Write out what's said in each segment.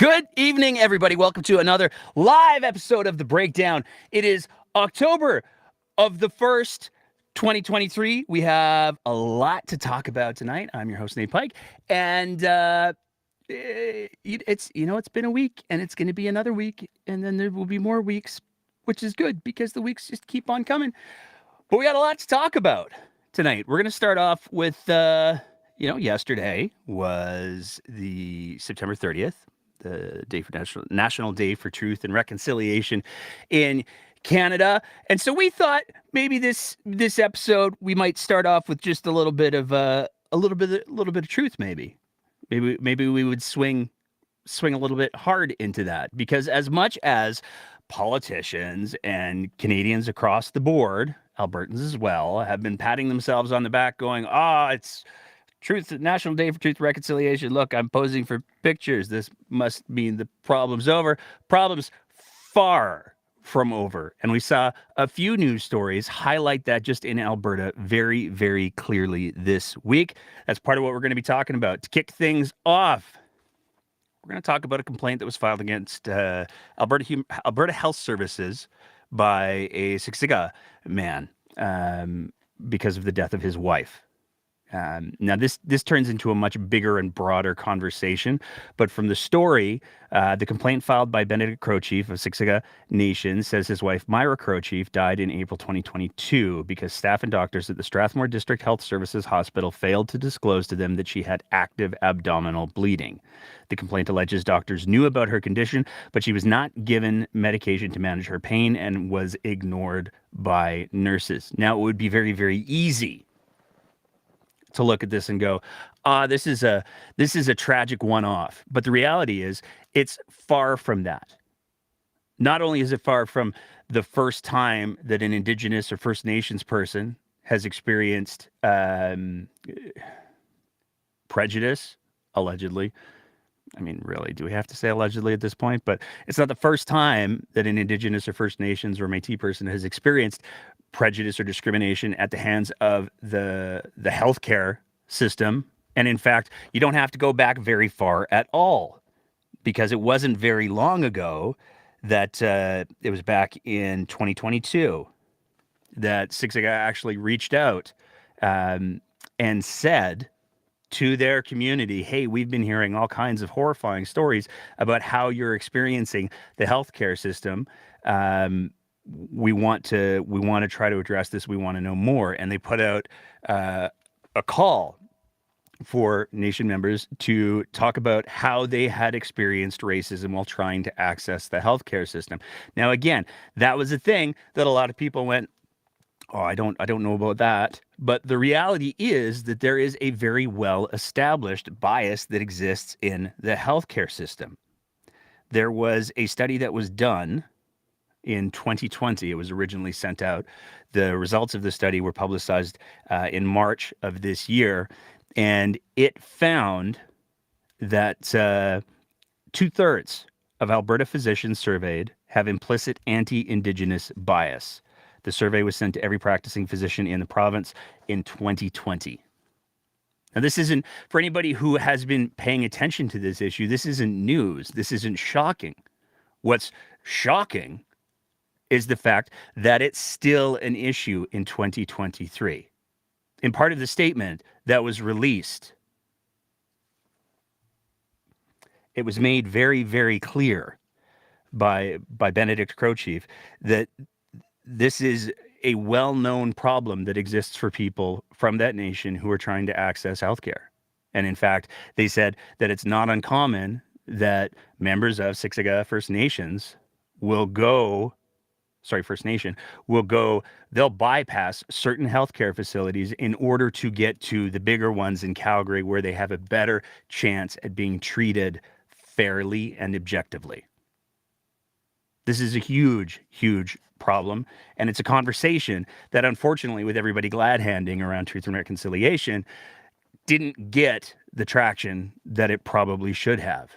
Good evening, everybody. Welcome to another live episode of The Breakdown. It is October of the 1st, 2023. We have a lot to talk about tonight. I'm your host, Nate Pike, and it's been a week, and it's going to be another week, and then there will be more weeks, which is good because the weeks just keep on coming. But we got a lot to talk about tonight. We're going to start off with, yesterday was the September 30th. The day for National Day for Truth and Reconciliation in Canada. And so we thought maybe this episode we might start off with just a little bit of truth. Maybe we would swing a little bit hard into that, because as much as politicians and Canadians across the board, Albertans as well, have been patting themselves on the back, going, it's National Day for Truth and Reconciliation. Look, I'm posing for pictures. This must mean the problem's over. Problem's far from over. And we saw a few news stories highlight that just in Alberta very, very clearly this week. That's part of what we're going to be talking about. To kick things off, we're going to talk about a complaint that was filed against Alberta Health Services by a Siksika man because of the death of his wife. Now, this turns into a much bigger and broader conversation, but from the story, the complaint filed by Benedict Crowchief of Siksika Nation says his wife, Myra Crowchief, died in April 2022 because staff and doctors at the Strathmore District Health Services Hospital failed to disclose to them that she had active abdominal bleeding. The complaint alleges doctors knew about her condition, but she was not given medication to manage her pain and was ignored by nurses. Now, it would be very, very easy to look at this and go, this is a tragic one-off. But the reality is, it's far from that. Not only is it far from the first time that an Indigenous or First Nations person has experienced prejudice, allegedly. I mean, really, do we have to say allegedly at this point? But it's not the first time that an Indigenous or First Nations or Métis person has experienced prejudice or discrimination at the hands of the healthcare system. And in fact, you don't have to go back very far at all, because it wasn't very long ago that it was back in 2022 that Siksika actually reached out and said to their community, hey, we've been hearing all kinds of horrifying stories about how you're experiencing the healthcare system. We want to try to address this. We want to know more. And they put out a call for Nation members to talk about how they had experienced racism while trying to access the healthcare system. Now, again, that was a thing that a lot of people went, I don't know about that. But the reality is that there is a very well-established bias that exists in the healthcare system. There was a study that was done in 2020. It was originally sent out. The results of the study were publicized in March of this year, and it found that 2/3 of Alberta physicians surveyed have implicit anti-Indigenous bias. The survey was sent to every practicing physician in the province in 2020. Now, this isn't, for anybody who has been paying attention to this issue, this isn't news. This isn't shocking. What's shocking is the fact that it's still an issue in 2023. In part of the statement that was released, it was made very, very clear by Benedict Crowchief that this is a well-known problem that exists for people from that nation who are trying to access healthcare. And in fact, they said that it's not uncommon that members of Siksika First Nations will they'll bypass certain healthcare facilities in order to get to the bigger ones in Calgary, where they have a better chance at being treated fairly and objectively. This is a huge, huge problem, and it's a conversation that, unfortunately, with everybody glad-handing around truth and reconciliation, didn't get the traction that it probably should have.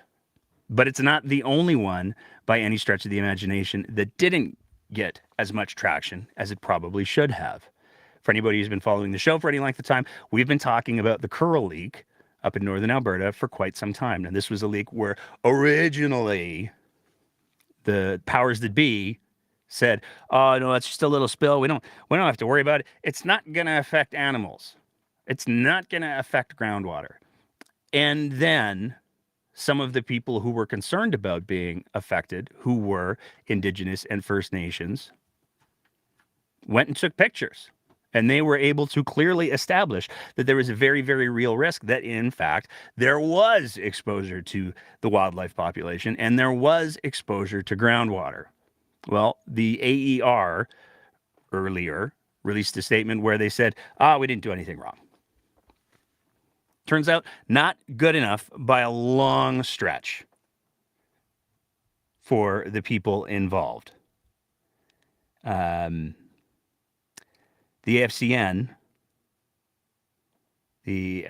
But it's not the only one, by any stretch of the imagination, that didn't get as much traction as it probably should have. For anybody who's been following the show for any length of time, we've been talking about the Curl leak up in northern Alberta for quite some time. And this was a leak where originally the powers that be said, "Oh no, it's just a little spill. We don't have to worry about it. It's not going to affect animals. It's not going to affect groundwater." And then some of the people who were concerned about being affected, who were Indigenous and First Nations, went and took pictures. And they were able to clearly establish that there was a very, very real risk that, in fact, there was exposure to the wildlife population and there was exposure to groundwater. Well, the AER earlier released a statement where they said, we didn't do anything wrong. Turns out, not good enough by a long stretch for the people involved. The AFCN, the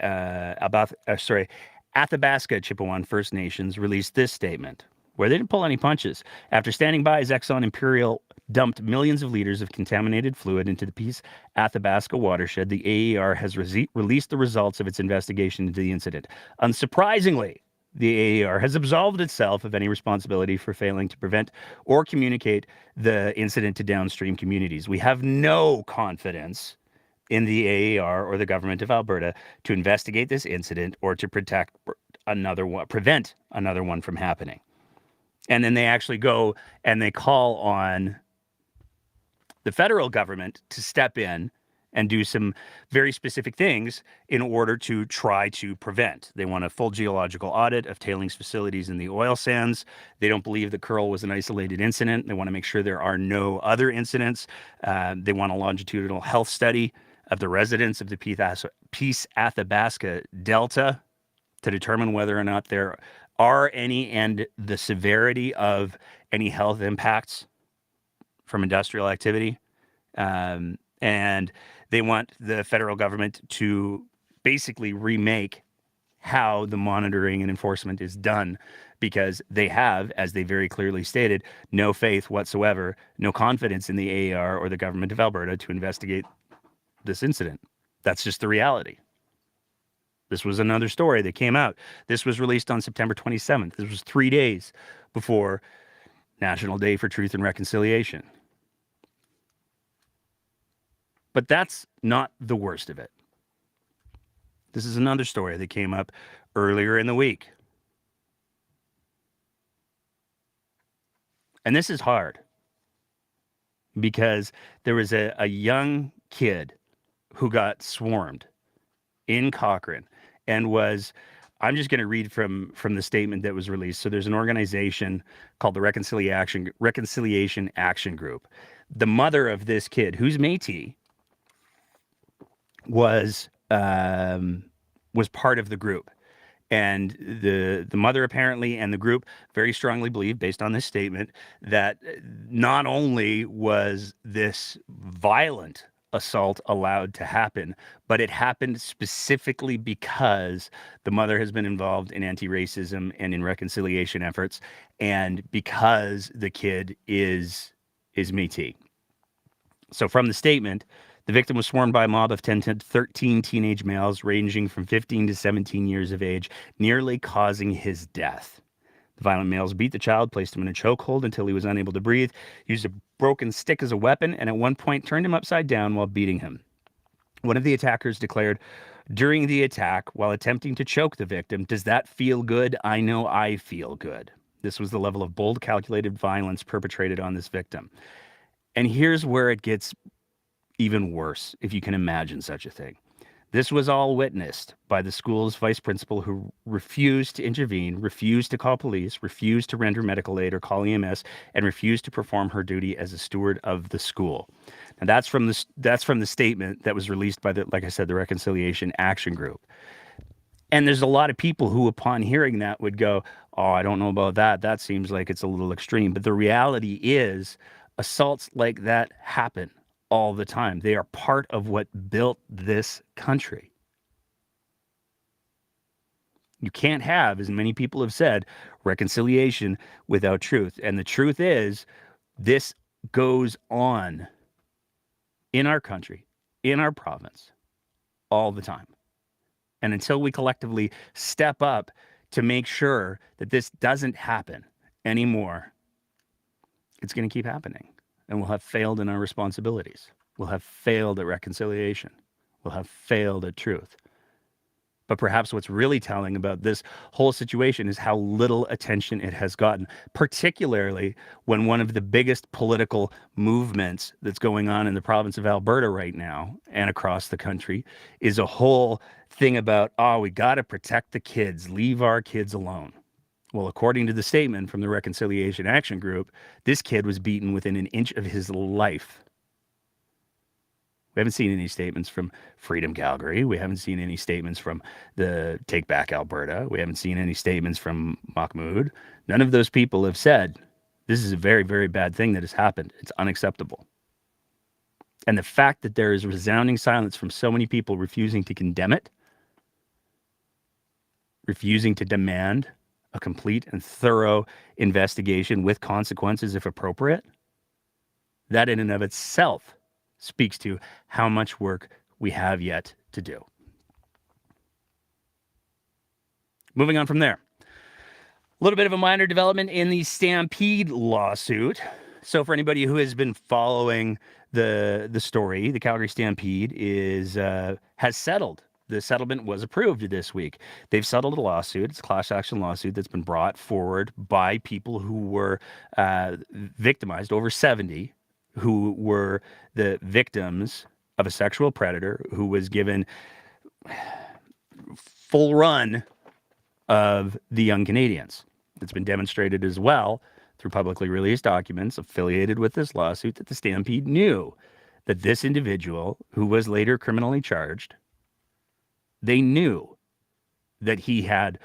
Athabasca Chippewa First Nations released this statement where they didn't pull any punches. After standing by as Exxon Imperial dumped millions of liters of contaminated fluid into the Peace Athabasca watershed, the AER has released the results of its investigation into the incident. Unsurprisingly, the AER has absolved itself of any responsibility for failing to prevent or communicate the incident to downstream communities. We have no confidence in the AER or the government of Alberta to investigate this incident or to prevent another one from happening. And then they actually go and they call on the federal government to step in and do some very specific things in order to try to prevent. They want a full geological audit of tailings facilities in the oil sands. They don't believe that Curl was an isolated incident. They want to make sure there are no other incidents. They want a longitudinal health study of the residents of the Peace Athabasca Delta to determine whether or not there are any and the severity of any health impacts from industrial activity. And they want the federal government to basically remake how the monitoring and enforcement is done, because they have, as they very clearly stated, no faith whatsoever, no confidence in the AER or the government of Alberta to investigate this incident. That's just the reality. This was another story that came out. This was released on September 27th. This was 3 days before National Day for Truth and Reconciliation. But that's not the worst of it. This is another story that came up earlier in the week. And this is hard because there was a young kid who got swarmed in Cochrane and I'm just going to read from the statement that was released. So there's an organization called the Reconciliation Action Group. The mother of this kid, who's Métis, was part of the group. And the mother apparently and the group very strongly believe, based on this statement, that not only was this violent assault allowed to happen, but it happened specifically because the mother has been involved in anti-racism and in reconciliation efforts, and because the kid is Métis. So from the statement, the victim was swarmed by a mob of 10 to 13 teenage males ranging from 15 to 17 years of age, nearly causing his death. The violent males beat the child, placed him in a chokehold until he was unable to breathe, used a broken stick as a weapon, and at one point turned him upside down while beating him. One of the attackers declared during the attack, while attempting to choke the victim, "Does that feel good? I know I feel good." This was the level of bold, calculated violence perpetrated on this victim. And here's where it gets even worse, if you can imagine such a thing. This was all witnessed by the school's vice principal, who refused to intervene, refused to call police, refused to render medical aid or call EMS, and refused to perform her duty as a steward of the school. And that's from the statement that was released by like I said, the Reconciliation Action Group. And there's a lot of people who, upon hearing that, would go, "Oh, I don't know about that. That seems like it's a little extreme." But the reality is, assaults like that happen all the time. They are part of what built this country. You can't have, as many people have said, reconciliation without truth. And the truth is, this goes on in our country, in our province, all the time. And until we collectively step up to make sure that this doesn't happen anymore, it's going to keep happening. And we'll have failed in our responsibilities. We'll have failed at reconciliation. We'll have failed at truth. But perhaps what's really telling about this whole situation is how little attention it has gotten, particularly when one of the biggest political movements that's going on in the province of Alberta right now and across the country is a whole thing about, oh, we got to protect the kids, leave our kids alone. Well, according to the statement from the Reconciliation Action Group, this kid was beaten within an inch of his life. We haven't seen any statements from Freedom Calgary. We haven't seen any statements from the Take Back Alberta. We haven't seen any statements from Mahmoud. None of those people have said, this is a very, very bad thing that has happened. It's unacceptable. And the fact that there is resounding silence from so many people refusing to condemn it, refusing to demand a complete and thorough investigation with consequences if appropriate, that in and of itself speaks to how much work we have yet to do. Moving on from there. A little bit of a minor development in the Stampede lawsuit. So for anybody who has been following the story, the Calgary Stampede has settled. The settlement was approved this week. They've settled a lawsuit. It's a class action lawsuit that's been brought forward by people who were victimized, over 70, who were the victims of a sexual predator who was given full run of the young Canadians. It's been demonstrated as well through publicly released documents affiliated with this lawsuit that the Stampede knew that this individual, who was later criminally charged, they knew that he had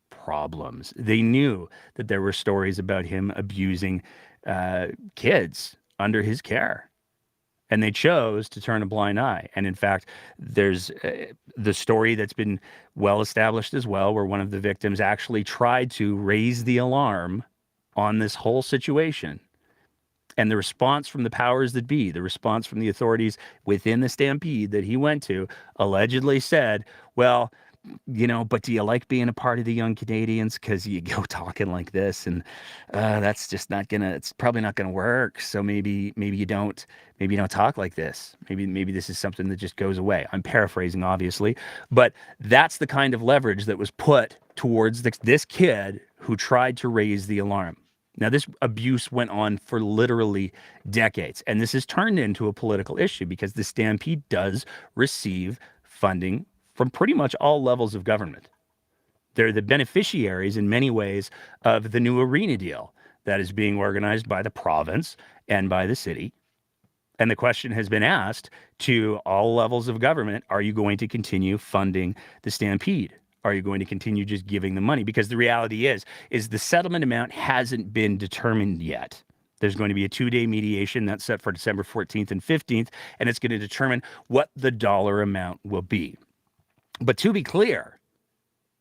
problems. They knew that there were stories about him abusing kids under his care. And they chose to turn a blind eye. And in fact, there's the story that's been well established as well, where one of the victims actually tried to raise the alarm on this whole situation. And the response from the powers that be, the response from the authorities within the Stampede that he went to, allegedly said, well, but do you like being a part of the young Canadians? Because you go talking like this, and that's just not gonna. It's probably not gonna work. So maybe you don't. Maybe you don't talk like this. Maybe this is something that just goes away. I'm paraphrasing, obviously, but that's the kind of leverage that was put towards this kid who tried to raise the alarm. Now, this abuse went on for literally decades, and this has turned into a political issue because the Stampede does receive funding from pretty much all levels of government. They're the beneficiaries in many ways of the new arena deal that is being organized by the province and by the city. And the question has been asked to all levels of government, are you going to continue funding the Stampede? Are you going to continue just giving them money? Because the reality is the settlement amount hasn't been determined yet. There's going to be a 2-day mediation that's set for December 14th and 15th, and it's going to determine what the dollar amount will be. But to be clear,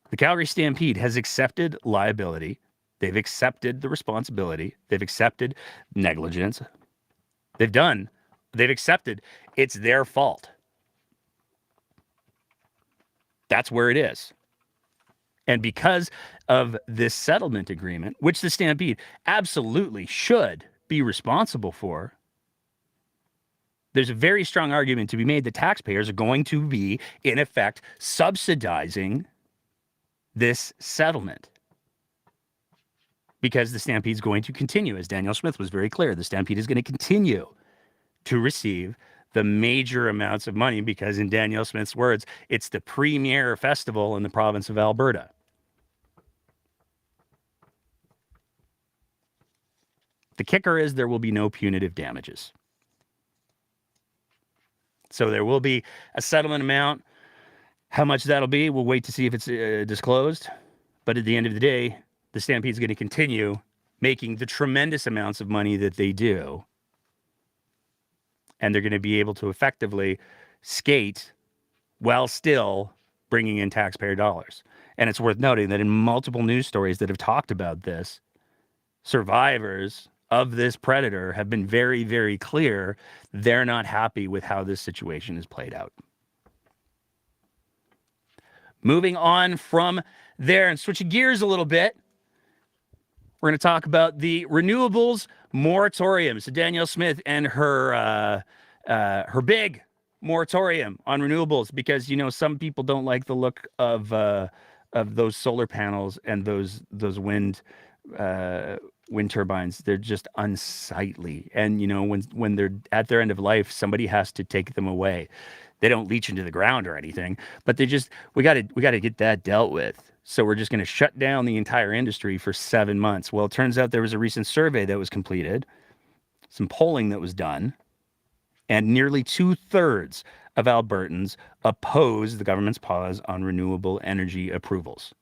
the Calgary Stampede has accepted liability. They've accepted the responsibility. They've accepted negligence. They've accepted it's their fault. That's where it is. And because of this settlement agreement, which the Stampede absolutely should be responsible for, there's a very strong argument to be made that taxpayers are going to be, in effect, subsidizing this settlement. Because the Stampede is going to continue, as Danielle Smith was very clear, the Stampede is going to continue to receive the major amounts of money because, in Danielle Smith's words, it's the premier festival in the province of Alberta. The kicker is there will be no punitive damages. So there will be a settlement amount. How much that'll be, we'll wait to see if it's disclosed. But at the end of the day, the Stampede is going to continue making the tremendous amounts of money that they do. And they're going to be able to effectively skate while still bringing in taxpayer dollars. And it's worth noting that in multiple news stories that have talked about this, survivors of this predator have been very, very clear they're not happy with how this situation is played out. Moving on from there and switching gears a little bit, we're going to talk about the renewables moratorium. So Danielle Smith and her big moratorium on renewables, because some people don't like the look of those solar panels and those wind turbines. They're just unsightly, and when they're at their end of life, somebody has to take them away. They don't leach into the ground or anything, but we got to get that dealt with. So we're just going to shut down the entire industry for 7 months. Well, it turns out there was a recent survey that was completed, some polling that was done, and nearly 2/3 of Albertans oppose the government's pause on renewable energy approvals.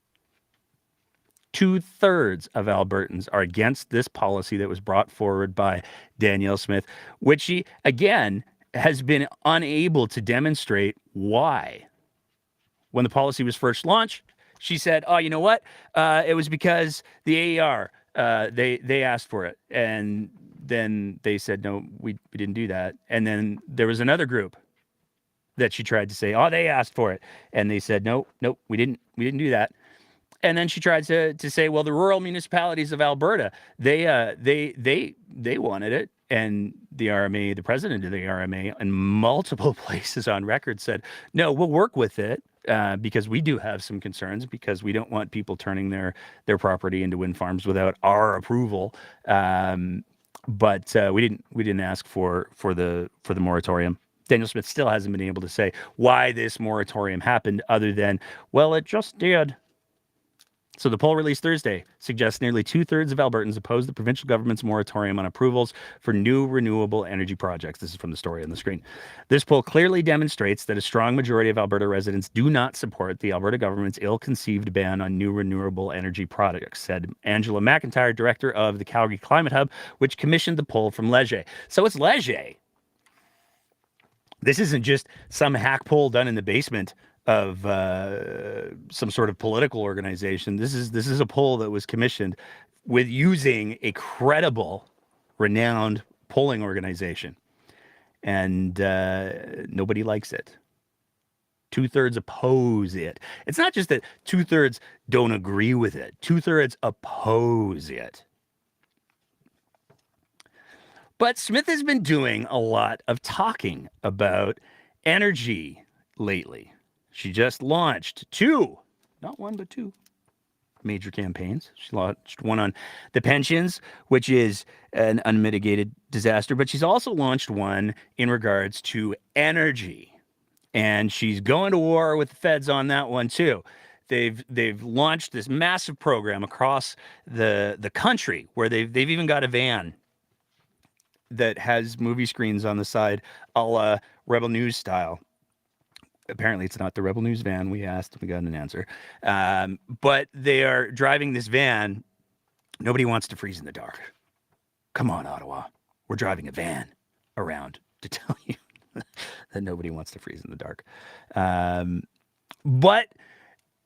2/3 of Albertans are against this policy that was brought forward by Danielle Smith, which she, again, has been unable to demonstrate why. When the policy was first launched, she said, "Oh, you know what? It was because the AER they asked for it, and then they said no, we didn't do that." And then there was another group that she tried to say, "Oh, they asked for it," and they said, "No, we didn't do that." And then she tried to say, "Well, the rural municipalities of Alberta, they wanted it." And the RMA, the president of the RMA, in multiple places on record said, "No, we'll work with it because we do have some concerns, because we don't want people turning their property into wind farms without our approval." But we didn't ask for the moratorium. Danielle Smith still hasn't been able to say why this moratorium happened, other than, well, it just did. So the poll released Thursday suggests nearly 2/3 of Albertans oppose the provincial government's moratorium on approvals for new renewable energy projects. This is from the story on the screen. This poll clearly demonstrates that a strong majority of Alberta residents do not support the Alberta government's ill-conceived ban on new renewable energy projects, said Angela McIntyre, director of the Calgary Climate Hub, which commissioned the poll from Leger. So it's Leger. This isn't just some hack poll done in the basement of some sort of political organization. This is a poll that was commissioned with using a credible, renowned polling organization, and nobody likes it. 2/3 oppose it. It's not just that 2/3 don't agree with it. 2/3 oppose it. But Smith has been doing a lot of talking about energy lately. She just launched not one, but two major campaigns. She launched one on the pensions, which is an unmitigated disaster, but she's also launched one in regards to energy. And she's going to war with the feds on that one too. They've launched this massive program across the country where they've even got a van that has movie screens on the side, a la Rebel News style. Apparently, it's not the Rebel News van. We asked, we got an answer. But they are driving this van. Nobody wants to freeze in the dark. Come on, Ottawa. We're driving a van around to tell you that nobody wants to freeze in the dark. But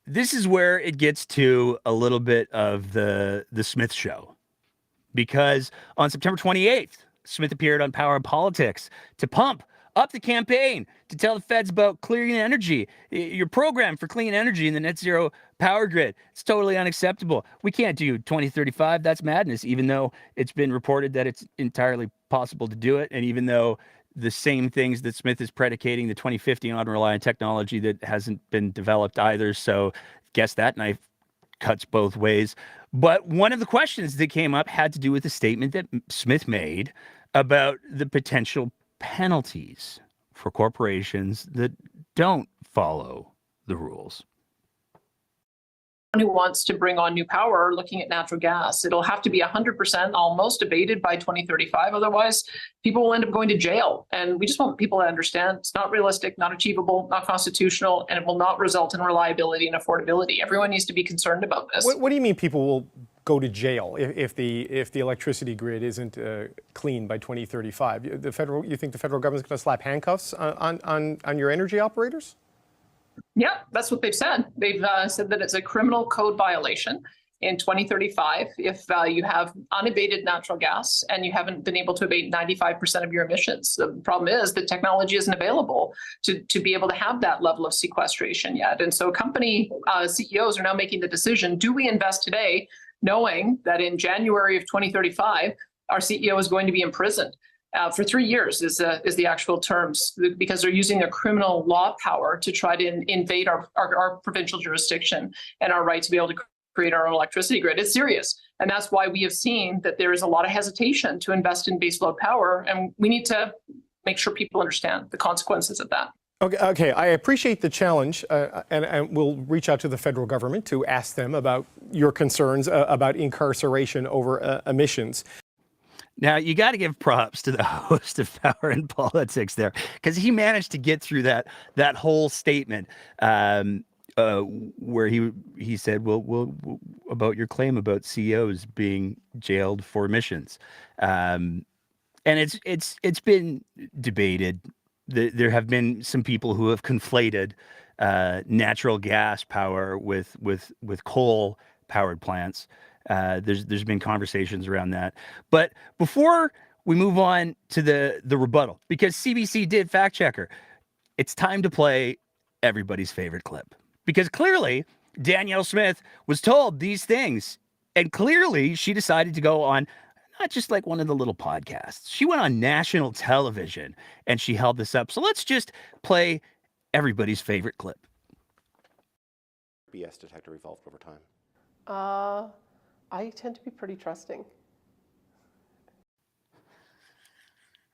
this is where it gets to a little bit of the Smith show. Because on September 28th, Smith appeared on Power and Politics to pump up the campaign, to tell the feds about clean energy. Your program for clean energy in the net zero power grid, it's totally unacceptable. We can't do 2035. That's madness, even though it's been reported that it's entirely possible to do it. And even though the same things that Smith is predicating the 2050 on rely on technology that hasn't been developed either. So guess that knife cuts both ways. But one of the questions that came up had to do with the statement that Smith made about the potential penalties for corporations that don't follow the rules. Who wants to bring on new power looking at natural gas. It'll have to be 100% almost abated by 2035. Otherwise, people will end up going to jail. And we just want people to understand it's not realistic, not achievable, not constitutional, and it will not result in reliability and affordability. Everyone needs to be concerned about this. What do you mean people will go to jail if the electricity grid isn't clean by 2035? You think the federal government's going to slap handcuffs on your energy operators? Yeah, that's what they've said. They've said that it's a criminal code violation in 2035 if you have unabated natural gas and you haven't been able to abate 95% of your emissions. The problem is the technology isn't available to be able to have that level of sequestration yet. And so company CEOs are now making the decision, do we invest today knowing that in January of 2035, our CEO is going to be imprisoned? For 3 years is the actual terms, because they're using their criminal law power to try to invade our provincial jurisdiction and our right to be able to create our own electricity grid. It's serious. And that's why we have seen that there is a lot of hesitation to invest in baseload power. And we need to make sure people understand the consequences of that. Okay, I appreciate the challenge, and we'll reach out to the federal government to ask them about your concerns about incarceration over emissions. Now, you got to give props to the host of Power and Politics there, because he managed to get through that whole statement where he said, well, about your claim about CEOs being jailed for emissions. And it's been debated. There have been some people who have conflated natural gas power with coal powered plants. There's been conversations around that. But before we move on to the rebuttal, because CBC did fact checker, it's time to play everybody's favorite clip. Because clearly Danielle Smith was told these things, and clearly she decided to go on not just like one of the little podcasts. She went on national television and she held this up. So let's just play everybody's favorite clip. BS detector evolved over time? I tend to be pretty trusting.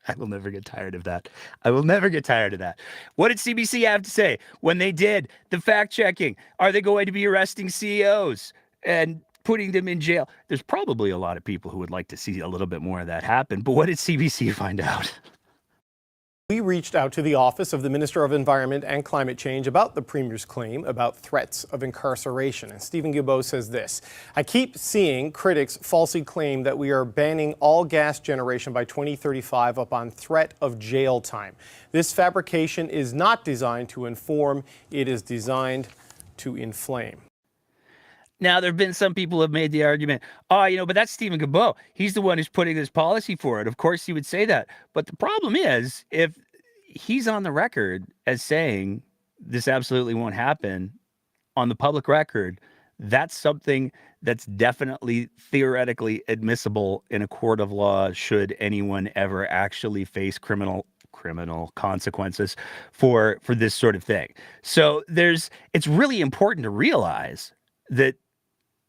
I will never get tired of that. I will never get tired of that. What did CBC have to say when they did the fact checking? Are they going to be arresting CEOs and putting them in jail? There's probably a lot of people who would like to see a little bit more of that happen. But what did CBC find out? We reached out to the Office of the Minister of Environment and Climate Change about the Premier's claim about threats of incarceration. And Stephen Guilbeault says this: I keep seeing critics falsely claim that we are banning all gas generation by 2035 upon threat of jail time. This fabrication is not designed to inform, it is designed to inflame. Now, there have been some people who have made the argument, but that's Stephen Guilbeault. He's the one who's putting this policy forward. Of course, he would say that. But the problem is, if he's on the record as saying this absolutely won't happen on the public record, that's something that's definitely theoretically admissible in a court of law should anyone ever actually face criminal consequences for this sort of thing. So it's really important to realize that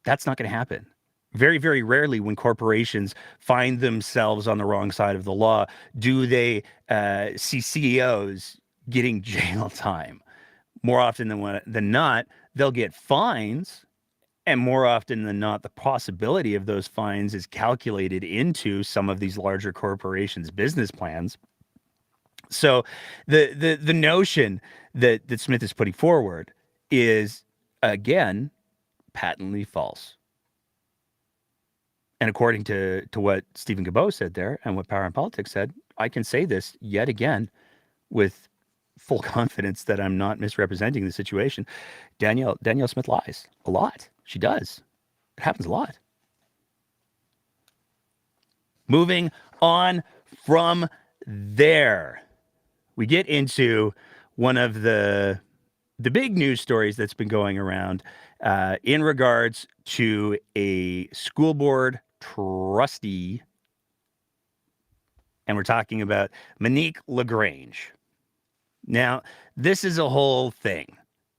that's not going to happen. Very, very rarely when corporations find themselves on the wrong side of the law, do they see CEOs getting jail time. More often than not, they'll get fines. And more often than not, the possibility of those fines is calculated into some of these larger corporations' business plans. So the notion that Smith is putting forward is, again, patently false. And according to what Stephen Guilbeault said there and what Power and Politics said, I can say this yet again with full confidence that I'm not misrepresenting the situation. Danielle Smith lies a lot. She does. It happens a lot. Moving on from there, we get into one of the big news stories that's been going around in regards to a school board trustee. And we're talking about Monique LaGrange. Now, this is a whole thing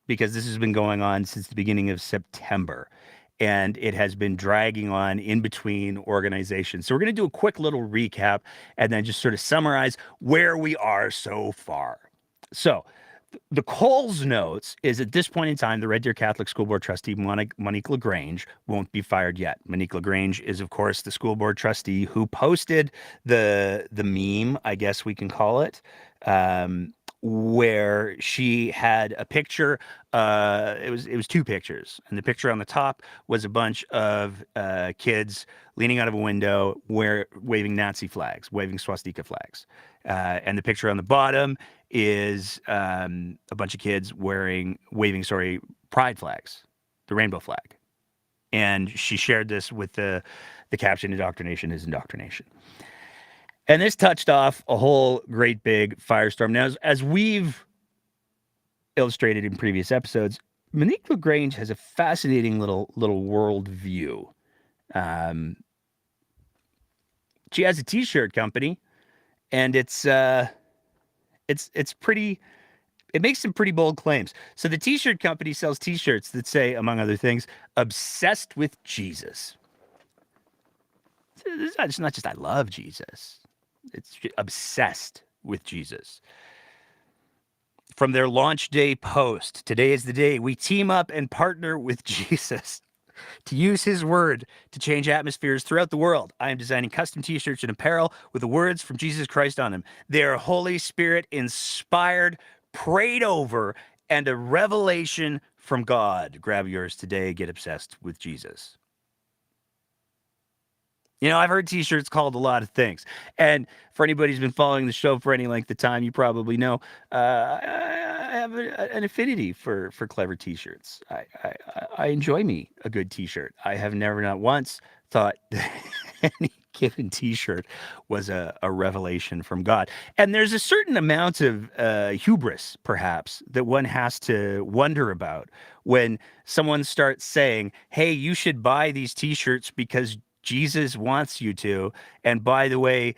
because this has been going on since the beginning of September. And it has been dragging on in between organizations. So we're going to do a quick little recap and then just sort of summarize where we are so far. So the Coles notes is at this point in time, the Red Deer Catholic School Board trustee, Monique LaGrange, won't be fired yet. Monique LaGrange is, of course, the school board trustee who posted the meme, I guess we can call it, where she had a picture. It was two pictures, and the picture on the top was a bunch of kids leaning out of a window, waving Nazi flags, waving swastika flags, and the picture on the bottom is a bunch of kids waving pride flags, the rainbow flag. And she shared this with the caption, "Indoctrination is indoctrination." And this touched off a whole great big firestorm. Now, as we've illustrated in previous episodes, Monique LaGrange has a fascinating little world view. She has a T-shirt company, and it's pretty. It makes some pretty bold claims. So the T-shirt company sells T-shirts that say, among other things, "Obsessed with Jesus." It's not just "I love Jesus." It's obsessed with Jesus. From their launch day post, "Today is the day we team up and partner with Jesus to use his word to change atmospheres throughout the world. I am designing custom T-shirts and apparel with the words from Jesus Christ on them. They are Holy Spirit inspired, prayed over, and a revelation from God. Grab yours today. Get obsessed with Jesus." You know, I've heard T-shirts called a lot of things. And for anybody who's been following the show for any length of time, you probably know I have an affinity for clever T-shirts. I enjoy me a good T-shirt. I have never, not once, thought that any given T-shirt was a revelation from God. And there's a certain amount of hubris, perhaps, that one has to wonder about when someone starts saying, "Hey, you should buy these T-shirts because Jesus wants you to." And by the way,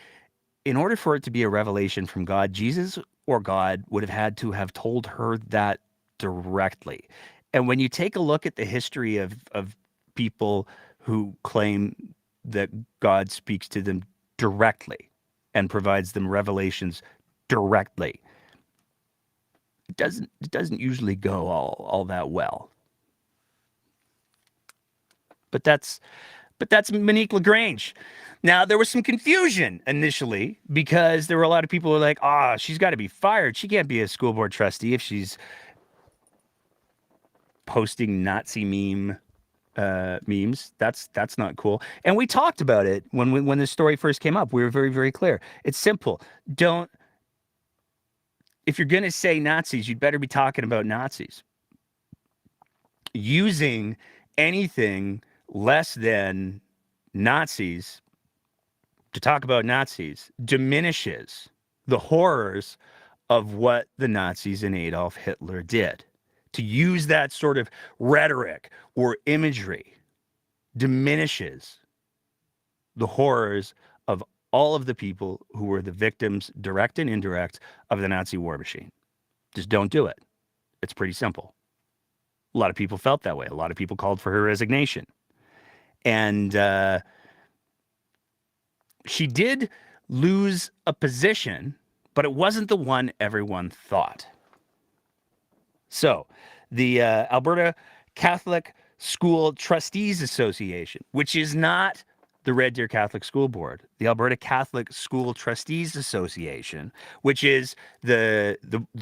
in order for it to be a revelation from God, Jesus or God would have had to have told her that directly. And when you take a look at the history of people who claim that God speaks to them directly and provides them revelations directly, it doesn't usually go all that well. But that's Monique LaGrange. Now, there was some confusion initially because there were a lot of people who were like, she's got to be fired. She can't be a school board trustee if she's posting Nazi memes. That's not cool. And we talked about it when this story first came up. We were very, very clear. It's simple. If you're going to say Nazis, you'd better be talking about Nazis. Using anything less than Nazis to talk about Nazis diminishes the horrors of what the Nazis and Adolf Hitler did. To use that sort of rhetoric or imagery diminishes the horrors of all of the people who were the victims, direct and indirect, of the Nazi war machine. Just don't do it. It's pretty simple. A lot of people felt that way. A lot of people called for her resignation. And she did lose a position, but it wasn't the one everyone thought. So the Alberta Catholic School Trustees Association, which is not the Red Deer Catholic School Board, the Alberta Catholic School Trustees Association, which is the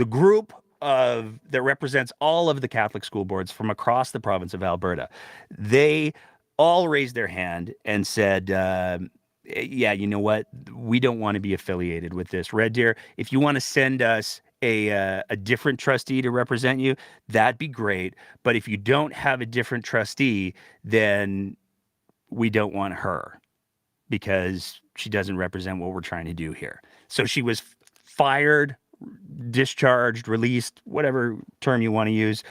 group that represents all of the Catholic school boards from across the province of Alberta. They all raised their hand and said, yeah, you know what? We don't want to be affiliated with this. Red Deer, if you want to send us a different trustee to represent you, that'd be great. But if you don't have a different trustee, then we don't want her because she doesn't represent what we're trying to do here. So she was fired, discharged, released, whatever term you want to use,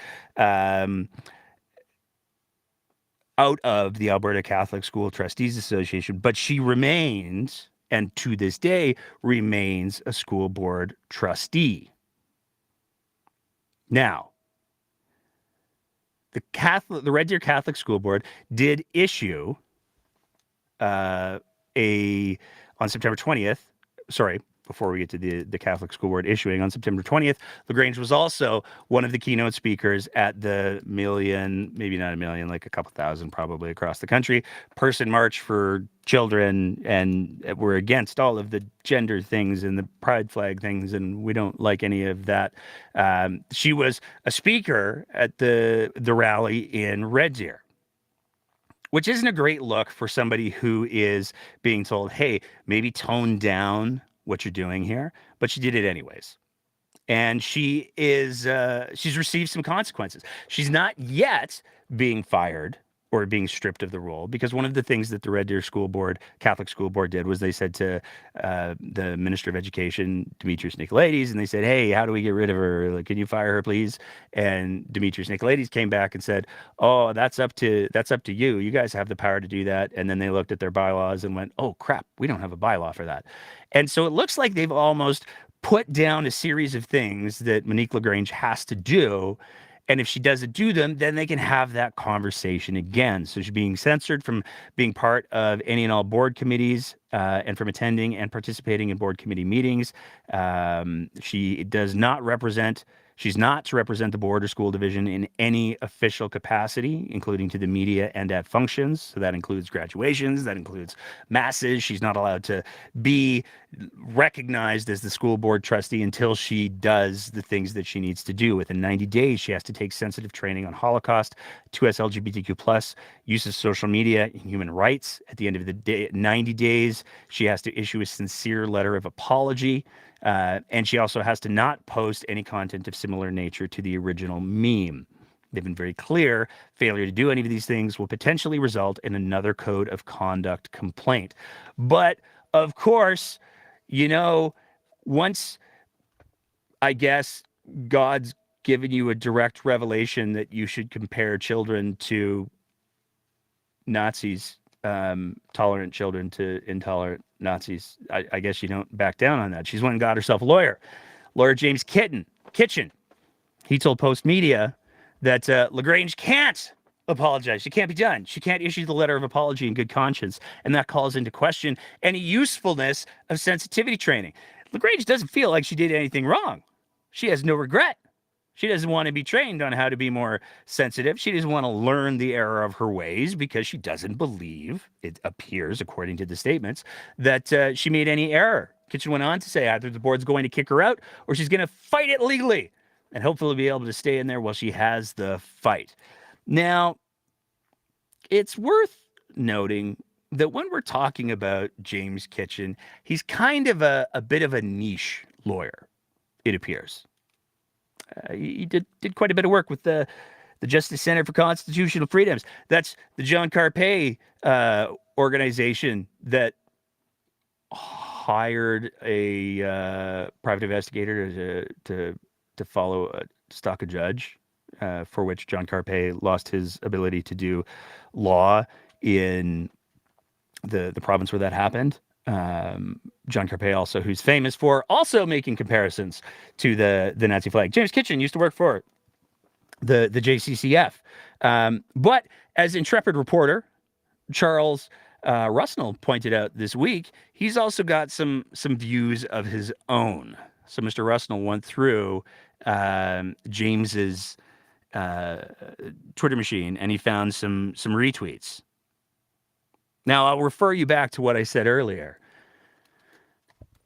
out of the Alberta Catholic School Trustees Association, but she remains, and to this day, remains a school board trustee. Now, the Red Deer Catholic School Board did issue on September 20th, before we get to the Catholic School Board issuing on September 20th, LaGrange was also one of the keynote speakers at the million, maybe not a million, like a couple thousand probably across the country, person march for children, and we're against all of the gender things and the pride flag things, and we don't like any of that. She was a speaker at the rally in Red Deer, which isn't a great look for somebody who is being told, hey, maybe tone down what you're doing here, but she did it anyways. And she is, she's received some consequences. She's not yet being fired or being stripped of the role, because one of the things that the Red Deer School Board, Catholic School Board, did was they said to the Minister of Education, Demetrius Nicolaides, and they said, "Hey, how do we get rid of her? Like, can you fire her, please?" And Demetrius Nicolaides came back and said, "Oh, that's up to you. You guys have the power to do that." And then they looked at their bylaws and went, "Oh crap, we don't have a bylaw for that." And so it looks like they've almost put down a series of things that Monique LaGrange has to do. And if she doesn't do them, then they can have that conversation again. So she's being censored from being part of any and all board committees and from attending and participating in board committee meetings. She does not represent, she's not to represent the board or school division in any official capacity, including to the media and at functions. So that includes graduations, that includes masses. She's not allowed to be recognized as the school board trustee until she does the things that she needs to do. Within 90 days, she has to take sensitive training on Holocaust, 2S LGBTQ+, use of social media, and human rights. At the end of the day, 90 days, she has to issue a sincere letter of apology. And she also has to not post any content of similar nature to the original meme. They've been very clear. Failure to do any of these things will potentially result in another code of conduct complaint. But, of course, you know, once, I guess, God's given you a direct revelation that you should compare children to Nazis, tolerant children to intolerant Nazis, I guess you don't back down on that. She's went and got herself a lawyer. Lawyer James Kitchen. He told Post Media that LaGrange can't apologize. She can't be done. She can't issue the letter of apology in good conscience. And that calls into question any usefulness of sensitivity training. LaGrange doesn't feel like she did anything wrong. She has no regret. She doesn't want to be trained on how to be more sensitive. She doesn't want to learn the error of her ways because she doesn't believe, it appears, according to the statements, that she made any error. Kitchen went on to say either the board's going to kick her out or she's going to fight it legally and hopefully be able to stay in there while she has the fight. Now, it's worth noting that when we're talking about James Kitchen, he's kind of a bit of a niche lawyer, it appears. He did quite a bit of work with the Justice Center for Constitutional Freedoms. That's the John Carpay organization that hired a private investigator to follow stalk a judge, for which John Carpay lost his ability to do law in the province where that happened. John Carpay also, who's famous for also making comparisons to the Nazi flag. James Kitchen used to work for the JCCF. But as intrepid reporter Charles Rusnell pointed out this week, he's also got some views of his own. So Mr. Rusnell went through James's Twitter machine and he found some retweets. Now, I'll refer you back to what I said earlier.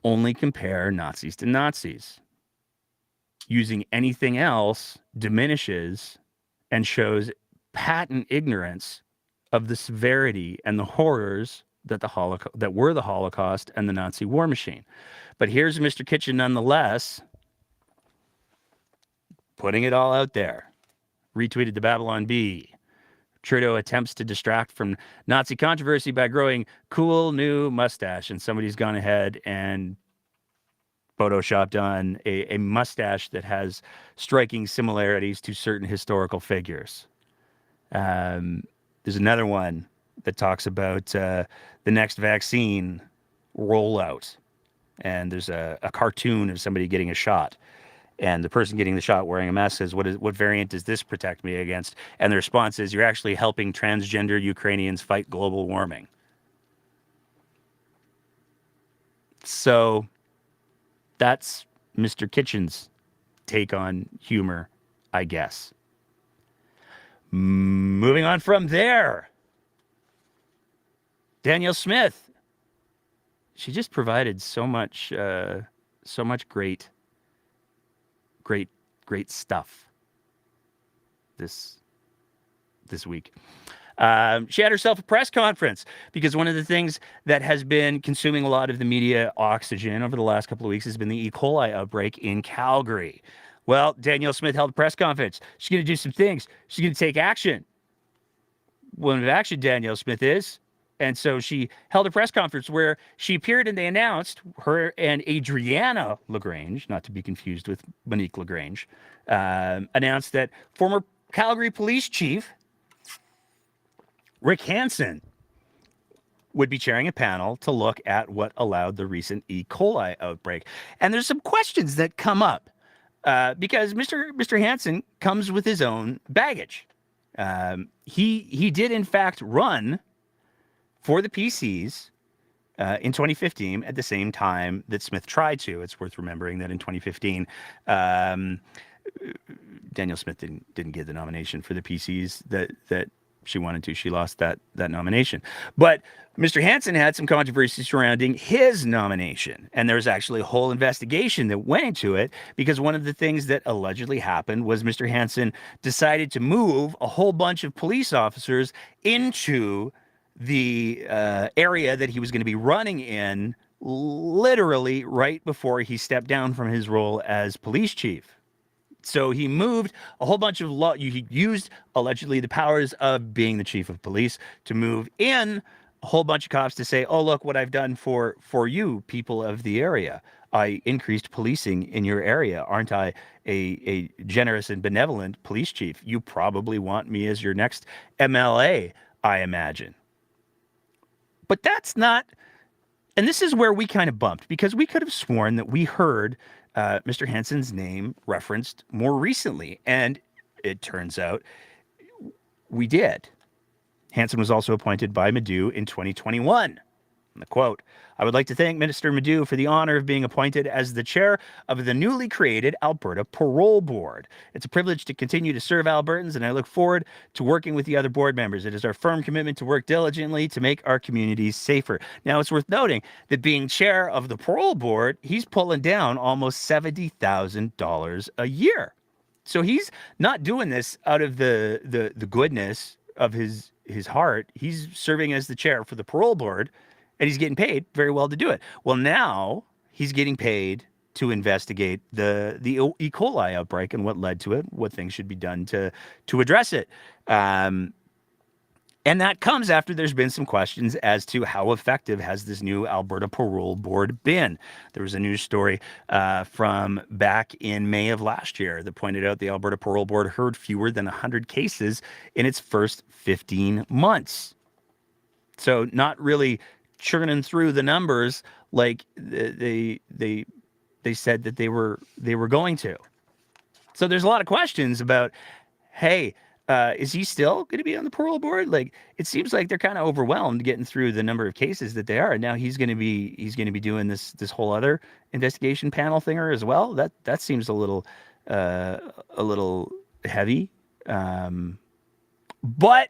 Only compare Nazis to Nazis. Using anything else diminishes and shows patent ignorance of the severity and the horrors that that were the Holocaust and the Nazi war machine. But here's Mr. Kitchen nonetheless, putting it all out there. Retweeted the Babylon Bee. Trudeau attempts to distract from Nazi controversy by growing cool new mustache, and somebody's gone ahead and photoshopped on a mustache that has striking similarities to certain historical figures. There's another one that talks about the next vaccine rollout, and there's a cartoon of somebody getting a shot. And the person getting the shot wearing a mask says, what variant does this protect me against? And the response is, you're actually helping transgender Ukrainians fight global warming. So that's Mr. Kitchen's take on humor, I guess. Moving on from there. Danielle Smith. She just provided so much great stuff this week. She had herself a press conference because one of the things that has been consuming a lot of the media oxygen over the last couple of weeks has been the E. coli outbreak in Calgary. Well, Danielle Smith held a press conference. She's going to do some things. She's going to take action. woman of action Danielle Smith is. And so she held a press conference where she appeared and they announced, her and Adriana LaGrange, not to be confused with Monique LaGrange, announced that former Calgary Police Chief Rick Hansen would be chairing a panel to look at what allowed the recent E. coli outbreak. And there's some questions that come up because Mr. Hansen comes with his own baggage. He did, in fact, run for the PCs in 2015 at the same time that Smith tried to. It's worth remembering that in 2015, Danielle Smith didn't get the nomination for the PCs that she wanted to. She lost that nomination. But Mr. Hansen had some controversy surrounding his nomination. And there was actually a whole investigation that went into it because one of the things that allegedly happened was Mr. Hansen decided to move a whole bunch of police officers into the area that he was going to be running in literally right before he stepped down from his role as police chief. So he moved a whole bunch of he used allegedly the powers of being the chief of police to move in a whole bunch of cops to say, oh, look what I've done for you people of the area. I increased policing in your area. Aren't I a generous and benevolent police chief? You probably want me as your next MLA, I imagine. But that's not, and this is where we kind of bumped because we could have sworn that we heard Mr. Hansen's name referenced more recently. And it turns out we did. Hansen was also appointed by Madu in 2021. And the quote, I would like to thank Minister Madu for the honor of being appointed as the chair of the newly created Alberta Parole Board. It's a privilege to continue to serve Albertans, and I look forward to working with the other board members. It is our firm commitment to work diligently to make our communities safer. Now, it's worth noting that being chair of the Parole Board, he's pulling down almost $70,000 a year. So he's not doing this out of the goodness of his heart. He's serving as the chair for the Parole Board, and he's getting paid very well to do it. Well, now he's getting paid to investigate the E. coli outbreak and what led to it, what things should be done to address it. And that comes after there's been some questions as to how effective has this new Alberta Parole Board been. There was a news story from back in May of last year that pointed out the Alberta Parole Board heard fewer than 100 cases in its first 15 months. So not really churning through the numbers like they said that they were going to. So there's a lot of questions about, hey, is he still going to be on the parole board? Like, it seems like they're kind of overwhelmed getting through the number of cases that they are. And now he's going to be doing this whole other investigation panel thinger as well. That seems a little heavy. But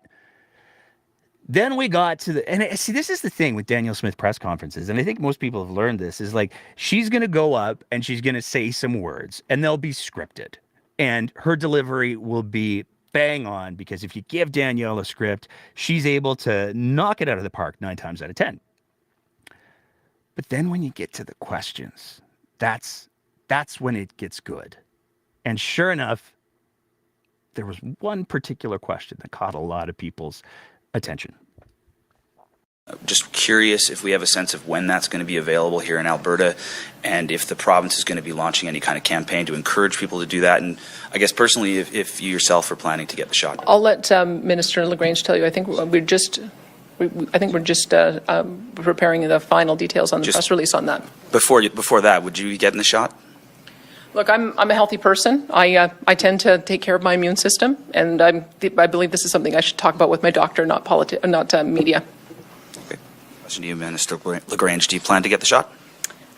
then we got to and see, this is the thing with Danielle Smith press conferences, and I think most people have learned this, is like she's going to go up and she's going to say some words, and they'll be scripted, and her delivery will be bang on, because if you give Danielle a script, she's able to knock it out of the park 9 times out of 10. But then when you get to the questions, that's when it gets good. And sure enough, there was one particular question that caught a lot of people's attention. Just curious if we have a sense of when that's going to be available here in Alberta, and if the province is going to be launching any kind of campaign to encourage people to do that. And I guess personally, if you yourself are planning to get the shot. I'll let Minister LaGrange tell you. I think we're just preparing the final details on the press release on that. Before that, would you be getting the shot? Look, I'm a healthy person. I tend to take care of my immune system, and I believe this is something I should talk about with my doctor, not media. Okay. Question to you, Minister LaGrange. Do you plan to get the shot?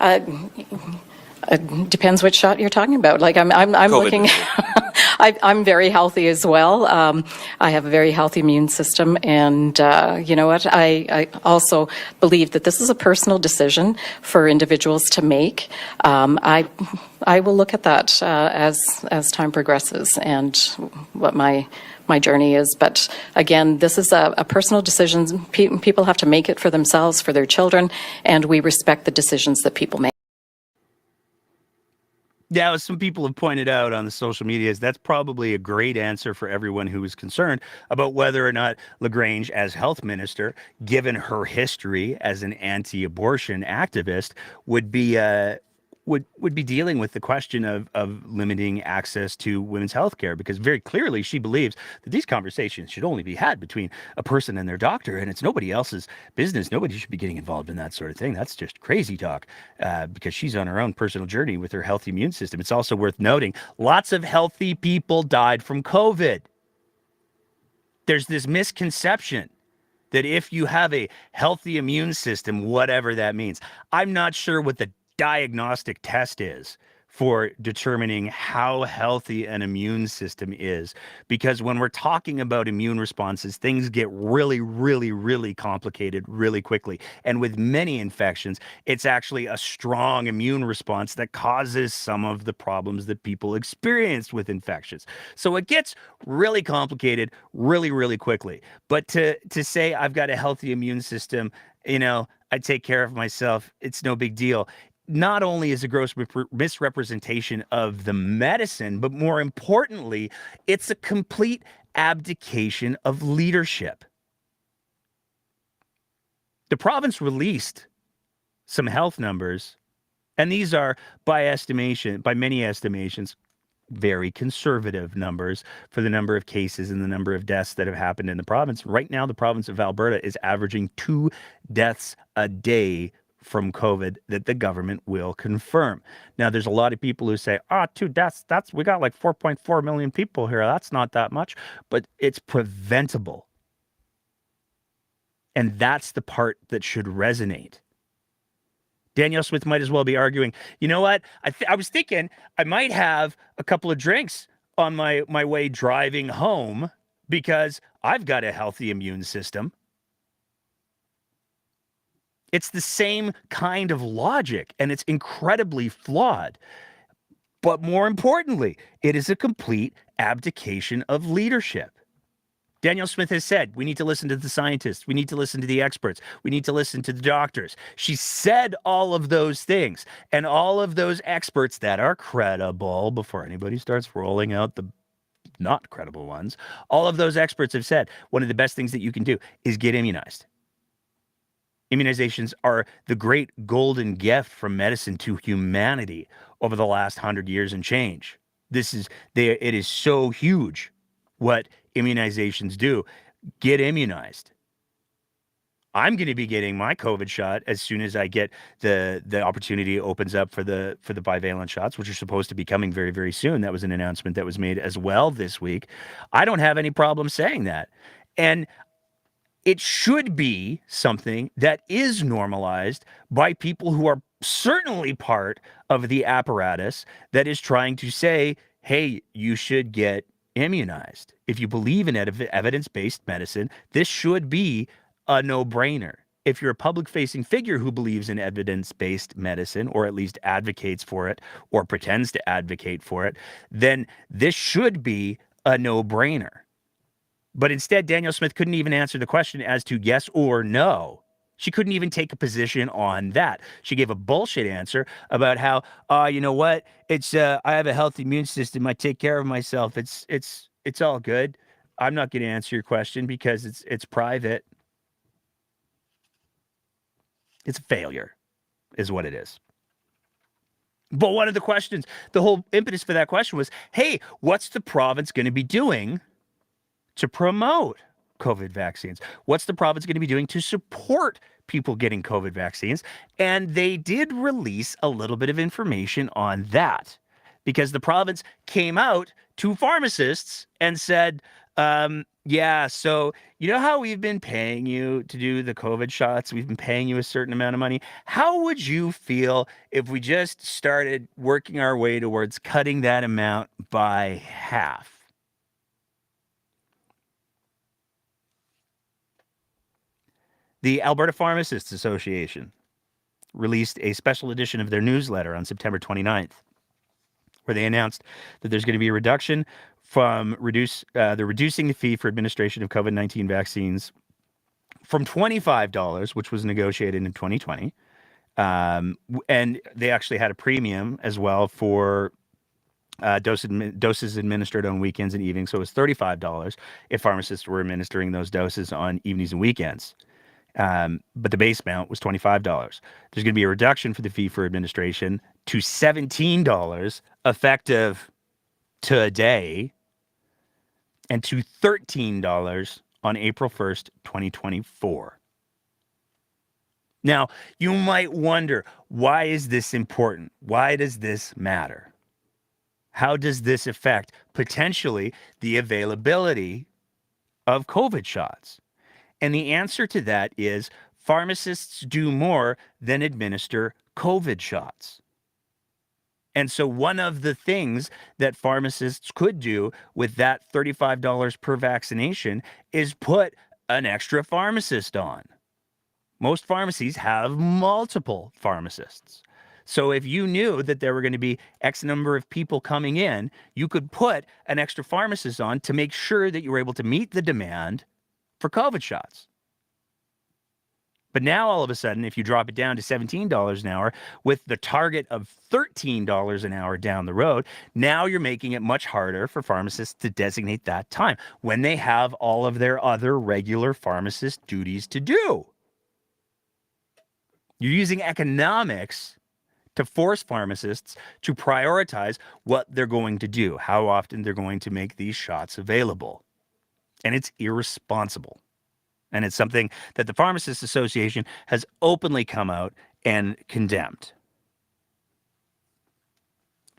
It depends which shot you're talking about. Like I'm looking. I'm very healthy as well. I have a very healthy immune system, and you know what? I also believe that this is a personal decision for individuals to make. I will look at that as time progresses and what my journey is. But again, this is a personal decision. People have to make it for themselves, for their children, and we respect the decisions that people make. Yeah, as some people have pointed out on the social medias, that's probably a great answer for everyone who is concerned about whether or not LaGrange, as health minister, given her history as an anti-abortion activist, would be would be dealing with the question of limiting access to women's health care, because very clearly she believes that these conversations should only be had between a person and their doctor, and it's nobody else's business. Nobody should be getting involved in that sort of thing. That's just crazy talk, because she's on her own personal journey with her healthy immune system. It's also worth noting lots of healthy people died from COVID. There's this misconception that if you have a healthy immune system, whatever that means, I'm not sure what the diagnostic test is for determining how healthy an immune system is. Because when we're talking about immune responses, things get really, really, really complicated really quickly. And with many infections, it's actually a strong immune response that causes some of the problems that people experience with infections. So it gets really complicated really, really quickly. But to say I've got a healthy immune system, I take care of myself, it's no big deal. Not only is a gross misrepresentation of the medicine, but more importantly, it's a complete abdication of leadership. The province released some health numbers, and these are, by many estimations, very conservative numbers for the number of cases and the number of deaths that have happened in the province. Right now, the province of Alberta is averaging 2 deaths a day from COVID that the government will confirm. Now, there's a lot of people who say, 2 deaths, we got like 4.4 million people here. That's not that much, but it's preventable. And that's the part that should resonate. Danielle Smith might as well be arguing, you know what? I was thinking I might have a couple of drinks on my way driving home because I've got a healthy immune system. It's the same kind of logic, and it's incredibly flawed. But more importantly, it is a complete abdication of leadership. Danielle Smith has said, we need to listen to the scientists. We need to listen to the experts. We need to listen to the doctors. She said all of those things, and all of those experts that are credible, before anybody starts rolling out the not credible ones, all of those experts have said one of the best things that you can do is get immunized. Immunizations are the great golden gift from medicine to humanity over the last 100 years and change. It is so huge what immunizations do. Get immunized. I'm going to be getting my COVID shot as soon as I get the opportunity opens up for the bivalent shots, which are supposed to be coming very, very soon. That was an announcement that was made as well this week. I don't have any problem saying that. And it should be something that is normalized by people who are certainly part of the apparatus that is trying to say, hey, you should get immunized. If you believe in evidence-based medicine, this should be a no-brainer. If you're a public-facing figure who believes in evidence-based medicine, or at least advocates for it, or pretends to advocate for it, then this should be a no-brainer. But instead, Danielle Smith couldn't even answer the question as to yes or no. She couldn't even take a position on that. She gave a bullshit answer about how, you know what? It's I have a healthy immune system. I take care of myself. It's all good. I'm not going to answer your question because it's private. It's a failure, is what it is. But one of the questions, the whole impetus for that question was, hey, what's the province going to be doing to promote COVID vaccines? What's the province going to be doing to support people getting COVID vaccines? And they did release a little bit of information on that, because the province came out to pharmacists and said, yeah, so you know how we've been paying you to do the COVID shots? We've been paying you a certain amount of money. How would you feel if we just started working our way towards cutting that amount by half? The Alberta Pharmacists Association released a special edition of their newsletter on September 29th, where they announced that there's going to be a reduction from they're reducing the fee for administration of COVID-19 vaccines from $25, which was negotiated in 2020. And they actually had a premium as well for doses administered on weekends and evenings. So it was $35 if pharmacists were administering those doses on evenings and weekends. But the base amount was $25. There's going to be a reduction for the fee for administration to $17 effective today and to $13 on April 1st, 2024. Now, you might wonder, why is this important? Why does this matter? How does this affect potentially the availability of COVID shots? And the answer to that is pharmacists do more than administer COVID shots. And so one of the things that pharmacists could do with that $35 per vaccination is put an extra pharmacist on. Most pharmacies have multiple pharmacists. So if you knew that there were going to be X number of people coming in, you could put an extra pharmacist on to make sure that you were able to meet the demand for COVID shots. But now all of a sudden, if you drop it down to $17 an hour with the target of $13 an hour down the road, now you're making it much harder for pharmacists to designate that time when they have all of their other regular pharmacist duties to do. You're using economics to force pharmacists to prioritize what they're going to do, how often they're going to make these shots available. And it's irresponsible. And it's something that the Pharmacists Association has openly come out and condemned.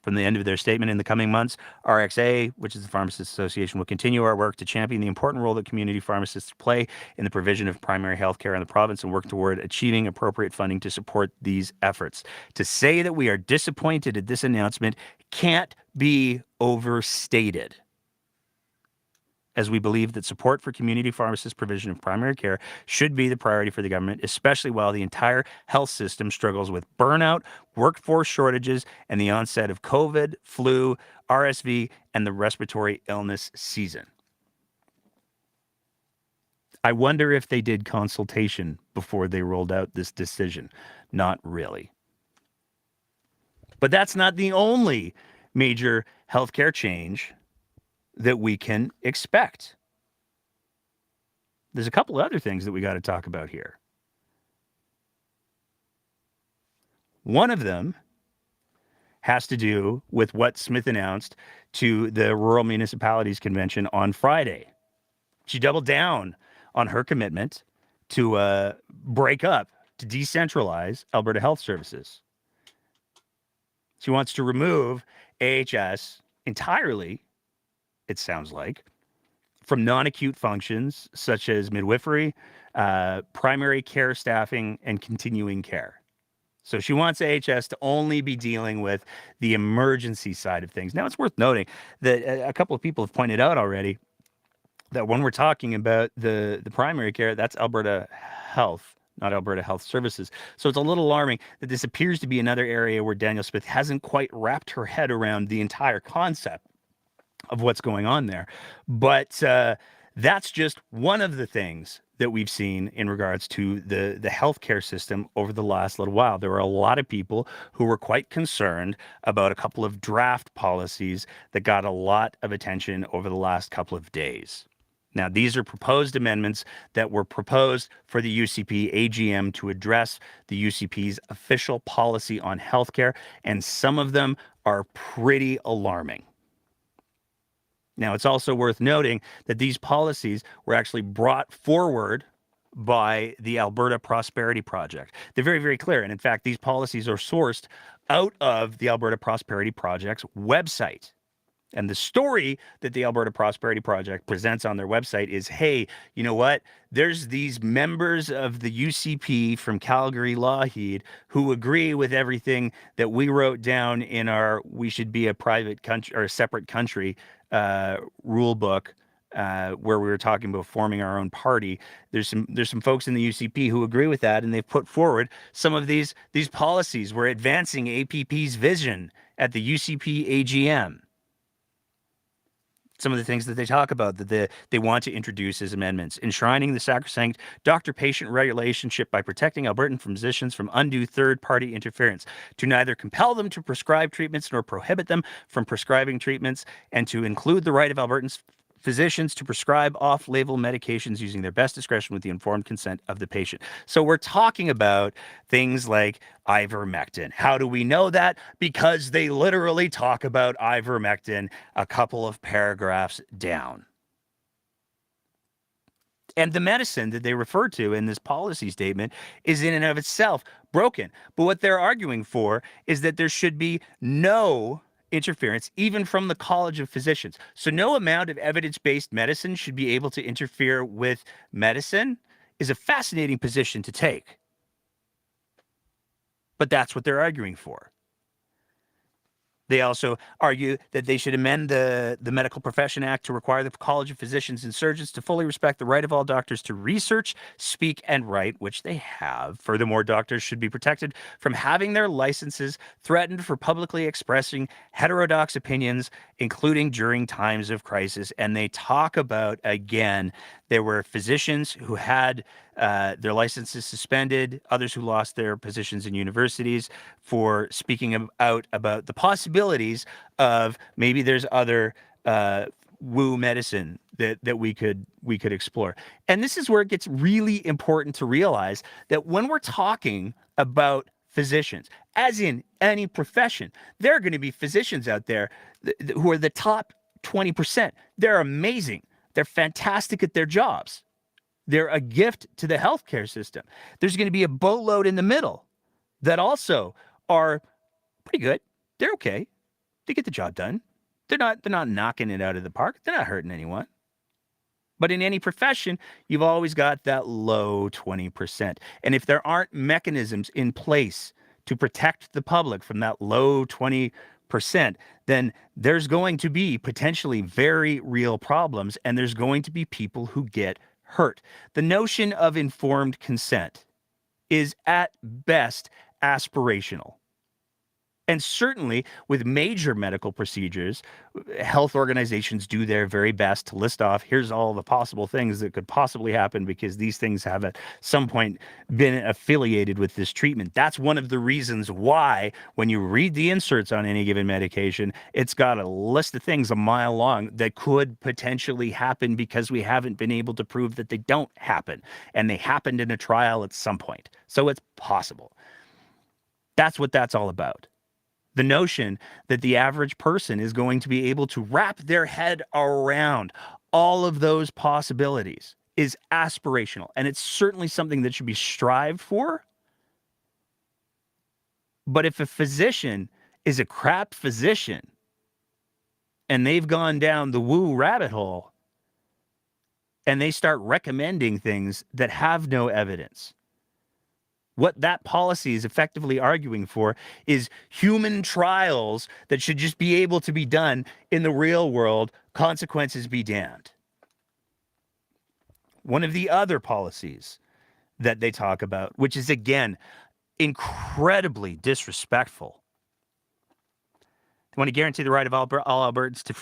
From the end of their statement, in the coming months, RxA, which is the Pharmacists Association, will continue our work to champion the important role that community pharmacists play in the provision of primary health care in the province and work toward achieving appropriate funding to support these efforts. To say that we are disappointed at this announcement can't be overstated, as we believe that support for community pharmacist provision of primary care should be the priority for the government, especially while the entire health system struggles with burnout, workforce shortages, and the onset of COVID, flu, RSV, and the respiratory illness season. I wonder if they did consultation before they rolled out this decision. Not really. But that's not the only major healthcare change that we can expect. There's a couple of other things that we got to talk about here. One of them has to do with what Smith announced to the Rural Municipalities Convention on Friday. She doubled down on her commitment to break up, to decentralize Alberta Health Services. She wants to remove AHS entirely, it sounds like, from non-acute functions such as midwifery, primary care staffing, and continuing care. So she wants AHS to only be dealing with the emergency side of things. Now, it's worth noting that a couple of people have pointed out already that when we're talking about the primary care, that's Alberta Health, not Alberta Health Services. So it's a little alarming that this appears to be another area where Danielle Smith hasn't quite wrapped her head around the entire concept of what's going on there. But that's just one of the things that we've seen in regards to the healthcare system over the last little while. There were a lot of people who were quite concerned about a couple of draft policies that got a lot of attention over the last couple of days. Now, these are proposed amendments that were proposed for the UCP AGM to address the UCP's official policy on healthcare, and some of them are pretty alarming. Now, it's also worth noting that these policies were actually brought forward by the Alberta Prosperity Project. They're very, very clear. And in fact, these policies are sourced out of the Alberta Prosperity Project's website. And the story that the Alberta Prosperity Project presents on their website is, hey, you know what? There's these members of the UCP from Calgary Lougheed who agree with everything that we wrote down in our we should be a private country or a separate country rule book, where we were talking about forming our own party. There's some folks in the UCP who agree with that, and they've put forward some of these policies. We're advancing APP's vision at the UCP AGM. some of the things that they talk about that they want to introduce as amendments: enshrining the sacrosanct doctor-patient relationship by protecting Albertan physicians from undue third-party interference, to neither compel them to prescribe treatments nor prohibit them from prescribing treatments, and to include the right of Albertans physicians to prescribe off-label medications using their best discretion with the informed consent of the patient. So we're talking about things like ivermectin. How do we know that? Because they literally talk about ivermectin a couple of paragraphs down. And the medicine that they refer to in this policy statement is in and of itself broken. But what they're arguing for is that there should be no interference, even from the College of Physicians. So no amount of evidence-based medicine should be able to interfere with medicine is a fascinating position to take. But that's what they're arguing for. They also argue that they should amend the Medical Profession Act to require the College of Physicians and Surgeons to fully respect the right of all doctors to research, speak, and write, which they have. Furthermore, doctors should be protected from having their licenses threatened for publicly expressing heterodox opinions, including during times of crisis. And they talk about, again, there were physicians who had their licenses suspended, others who lost their positions in universities for speaking out about the possibilities of maybe there's other woo medicine that we could explore. And this is where it gets really important to realize that when we're talking about physicians, as in any profession, there are going to be physicians out there who are the top 20%. They're amazing. They're fantastic at their jobs. They're a gift to the healthcare system. There's going to be a boatload in the middle that also are pretty good. They're okay. They get the job done. They're not knocking it out of the park. They're not hurting anyone. But in any profession, you've always got that low 20%. And if there aren't mechanisms in place to protect the public from that low 20%, then there's going to be potentially very real problems, and there's going to be people who get hurt. The notion of informed consent is at best aspirational. And certainly with major medical procedures, health organizations do their very best to list off, here's all the possible things that could possibly happen because these things have at some point been affiliated with this treatment. That's one of the reasons why when you read the inserts on any given medication, it's got a list of things a mile long that could potentially happen because we haven't been able to prove that they don't happen. And they happened in a trial at some point. So it's possible. That's what that's all about. The notion that the average person is going to be able to wrap their head around all of those possibilities is aspirational. And it's certainly something that should be strived for. But if a physician is a crap physician and they've gone down the woo rabbit hole and they start recommending things that have no evidence, what that policy is effectively arguing for is human trials that should just be able to be done in the real world, consequences be damned. One of the other policies that they talk about, which is, again, incredibly disrespectful. They want to guarantee the right of all Albertans to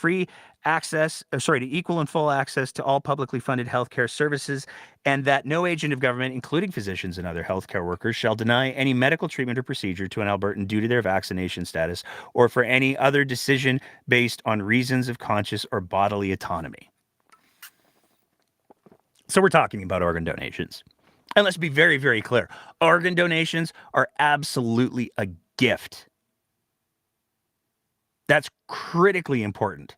to equal and full access to all publicly funded healthcare services, and that no agent of government, including physicians and other healthcare workers, shall deny any medical treatment or procedure to an Albertan due to their vaccination status or for any other decision based on reasons of conscious or bodily autonomy. So we're talking about organ donations. And let's be very, very clear. Organ donations are absolutely a gift. That's critically important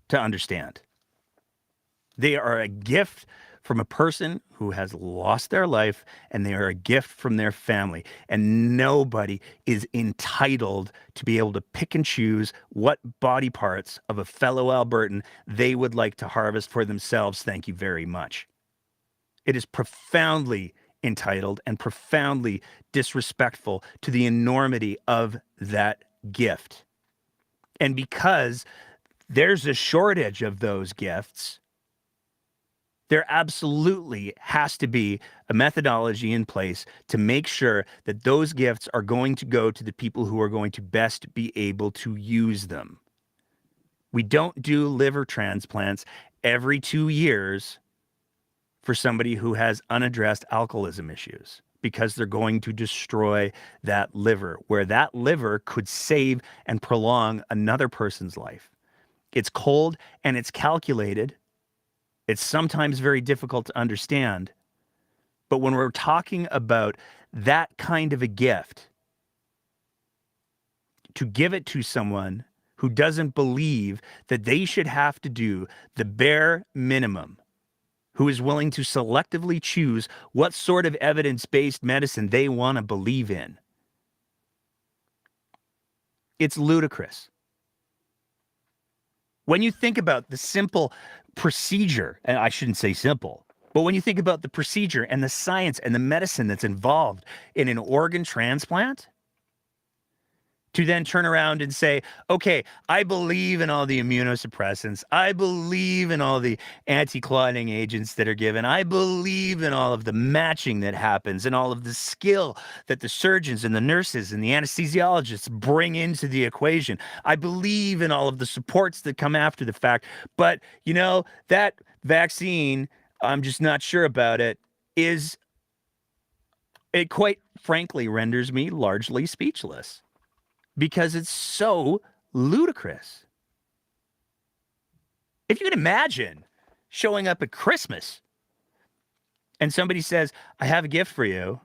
to understand. They are a gift from a person who has lost their life, and they are a gift from their family. And nobody is entitled to be able to pick and choose what body parts of a fellow Albertan they would like to harvest for themselves. Thank you very much. It is profoundly entitled and profoundly disrespectful to the enormity of that gift. And because there's a shortage of those gifts, there absolutely has to be a methodology in place to make sure that those gifts are going to go to the people who are going to best be able to use them. We don't do liver transplants every 2 years for somebody who has unaddressed alcoholism issues, because they're going to destroy that liver, where that liver could save and prolong another person's life. It's cold and it's calculated. It's sometimes very difficult to understand. But when we're talking about that kind of a gift, to give it to someone who doesn't believe that they should have to do the bare minimum, who is willing to selectively choose what sort of evidence-based medicine they want to believe in, it's ludicrous. When you think about the simple procedure, and I shouldn't say simple, but when you think about the procedure and the science and the medicine that's involved in an organ transplant, to then turn around and say, okay, I believe in all the immunosuppressants. I believe in all the anti-clotting agents that are given. I believe in all of the matching that happens and all of the skill that the surgeons and the nurses and the anesthesiologists bring into the equation. I believe in all of the supports that come after the fact. But, you know, that vaccine, I'm just not sure about it, it quite frankly renders me largely speechless. Because it's so ludicrous. If you can imagine showing up at Christmas and somebody says, I have a gift for you,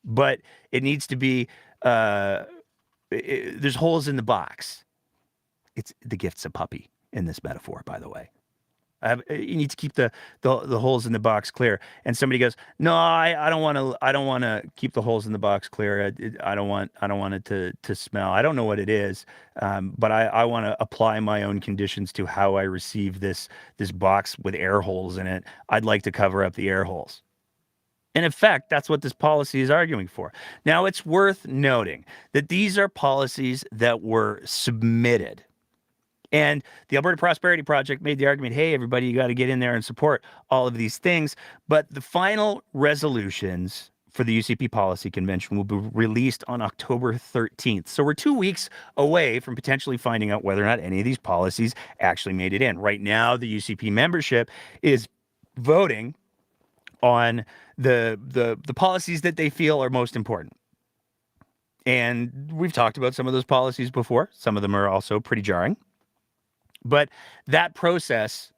but it needs to be, there's holes in the box. The gift's a puppy in this metaphor, by the way. You need to keep the holes in the box clear. And somebody goes, no, I don't want to keep the holes in the box clear. I don't want it to smell. I don't know what it is, but I want to apply my own conditions to how I receive this box with air holes in it. I'd like to cover up the air holes. In effect, that's what this policy is arguing for. Now, it's worth noting that these are policies that were submitted. And the Alberta Prosperity Project made the argument, hey, everybody, you got to get in there and support all of these things. But the final resolutions for the UCP Policy Convention will be released on October 13th. So we're 2 weeks away from potentially finding out whether or not any of these policies actually made it in. Right now, the UCP membership is voting on the policies that they feel are most important. And we've talked about some of those policies before. Some of them are also pretty jarring. But that process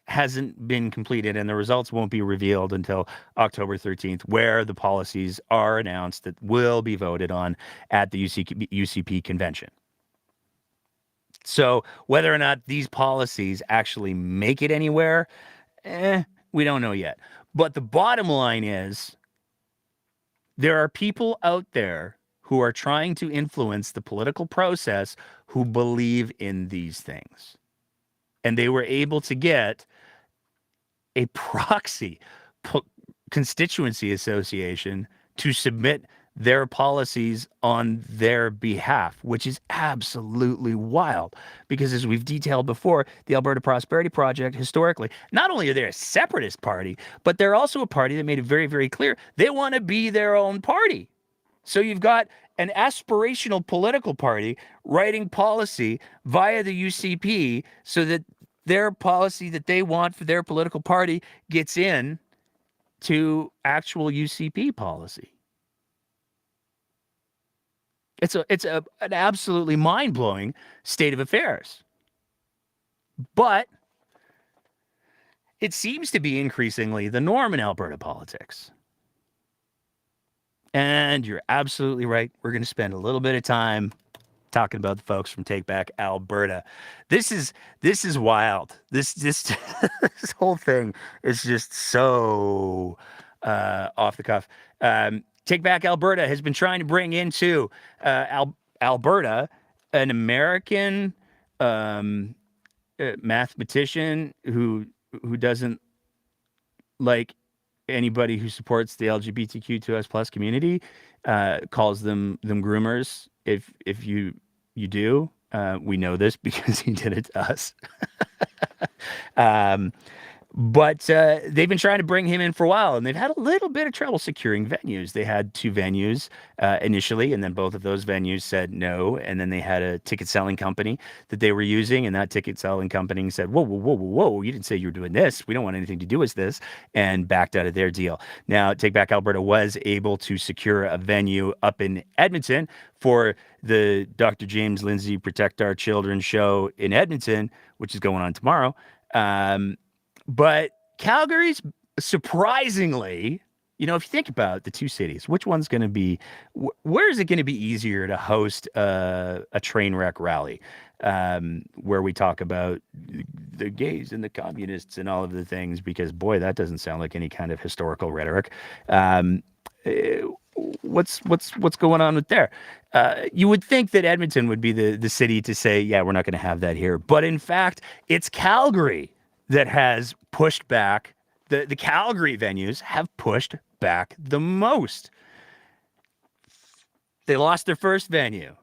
hasn't been completed, and the results won't be revealed until October 13th, where the policies are announced that will be voted on at the UCP convention. So whether or not these policies actually make it anywhere, we don't know yet. But the bottom line is there are people out there who are trying to influence the political process who believe in these things. And they were able to get a proxy constituency association to submit their policies on their behalf, which is absolutely wild. Because as we've detailed before, the Alberta Prosperity Project, historically, not only are they a separatist party, but they're also a party that made it very, very clear they want to be their own party. So you've got an aspirational political party writing policy via the UCP so that their policy that they want for their political party gets in to actual UCP policy. It's an absolutely mind-blowing state of affairs. But it seems to be increasingly the norm in Alberta politics. And you're absolutely right. We're going to spend a little bit of time talking about the folks from Take Back Alberta. This is wild. This this whole thing is just so off the cuff. Take Back Alberta has been trying to bring into Alberta an American mathematician who doesn't like anybody who supports the LGBTQ2S plus community, calls them groomers. If you do, we know this because he did it to us. But they've been trying to bring him in for a while, and they've had a little bit of trouble securing venues. They had 2 venues initially, and then both of those venues said no. And then they had a ticket selling company that they were using, and that ticket selling company said, whoa, whoa, whoa, whoa, whoa, you didn't say you were doing this. We don't want anything to do with this, and backed out of their deal. Now, Take Back Alberta was able to secure a venue up in Edmonton for the Dr. James Lindsay Protect Our Children show in Edmonton, which is going on tomorrow. But Calgary's surprisingly, if you think about the 2 cities, which one's going to be, where is it going to be easier to host a train wreck rally where we talk about the gays and the communists and all of the things? Because, boy, that doesn't sound like any kind of historical rhetoric. What's going on with there? You would think that Edmonton would be the city to say, yeah, we're not going to have that here. But in fact, it's Calgary that has pushed back. The Calgary venues have pushed back the most. They lost their first venue.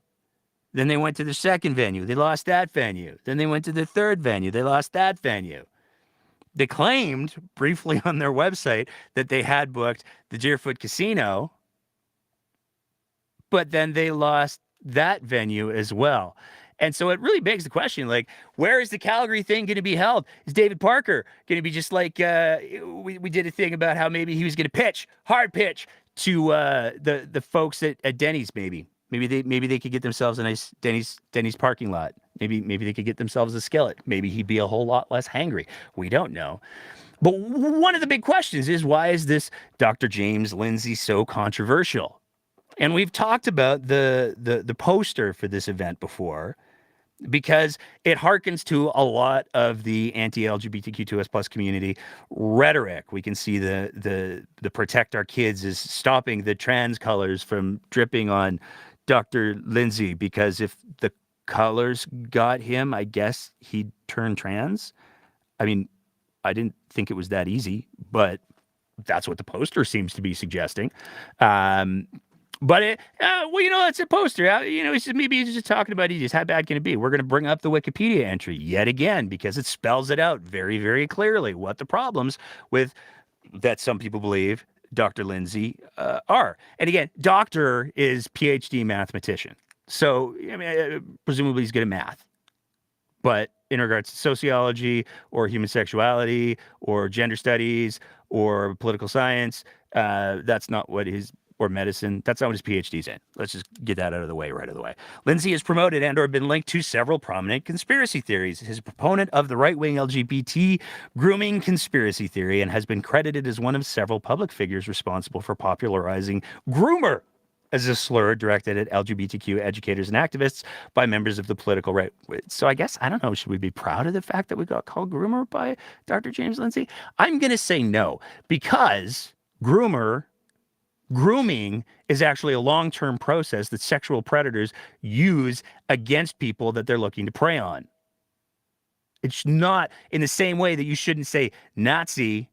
Then they went to the second venue. They lost that venue. Then they went to the third venue. They lost that venue. They claimed briefly on their website that they had booked the Deerfoot Casino, but then they lost that venue as well. And so it really begs the question, like, where is the Calgary thing going to be held? Is David Parker going to be just like we did a thing about how maybe he was going to hard pitch to the folks at Denny's? Maybe they could get themselves a nice Denny's parking lot. Maybe they could get themselves a skillet. Maybe he'd be a whole lot less hangry. We don't know. But one of the big questions is, why is this Dr. James Lindsay so controversial? And we've talked about the poster for this event before, because it harkens to a lot of the anti-LGBTQ2S+ community rhetoric. We can see the Protect Our Kids is stopping the trans colors from dripping on Dr. Lindsay, because if the colors got him, I guess he'd turn trans. I mean, I didn't think it was that easy, but that's what the poster seems to be suggesting. But it's a poster. Maybe he's just talking about how bad can it be? We're going to bring up the Wikipedia entry yet again, because it spells it out very, very clearly what the problems with that some people believe Dr. Lindsay are. And again, doctor is PhD mathematician. So, presumably he's good at math. But in regards to sociology or human sexuality or gender studies or political science, that's not what or medicine, that's not what his PhD's in. Let's just get that out of the way right away. Lindsay has promoted and or been linked to several prominent conspiracy theories. He's a proponent of the right-wing LGBT grooming conspiracy theory and has been credited as one of several public figures responsible for popularizing groomer as a slur directed at LGBTQ educators and activists by members of the political right. So I guess, I don't know, should we be proud of the fact that we got called groomer by Dr. James Lindsay? I'm going to say no, because grooming is actually a long-term process that sexual predators use against people that they're looking to prey on. It's not in the same way that you shouldn't say Nazi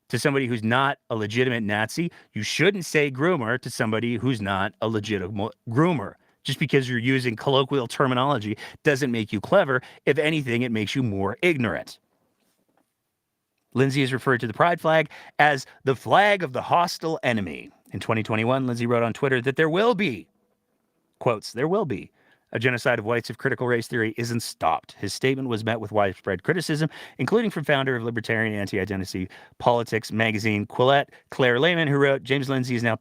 to somebody who's not a legitimate Nazi. You shouldn't say groomer to somebody who's not a legitimate groomer. Just because you're using colloquial terminology doesn't make you clever. If anything, it makes you more ignorant. Lindsay has referred to the pride flag as the flag of the hostile enemy. In 2021, Lindsay wrote on Twitter that there will be, quotes, there will be a genocide of whites if critical race theory isn't stopped. His statement was met with widespread criticism, including from founder of libertarian anti-identity politics magazine Quillette, Claire Lehman, who wrote, James Lindsay is now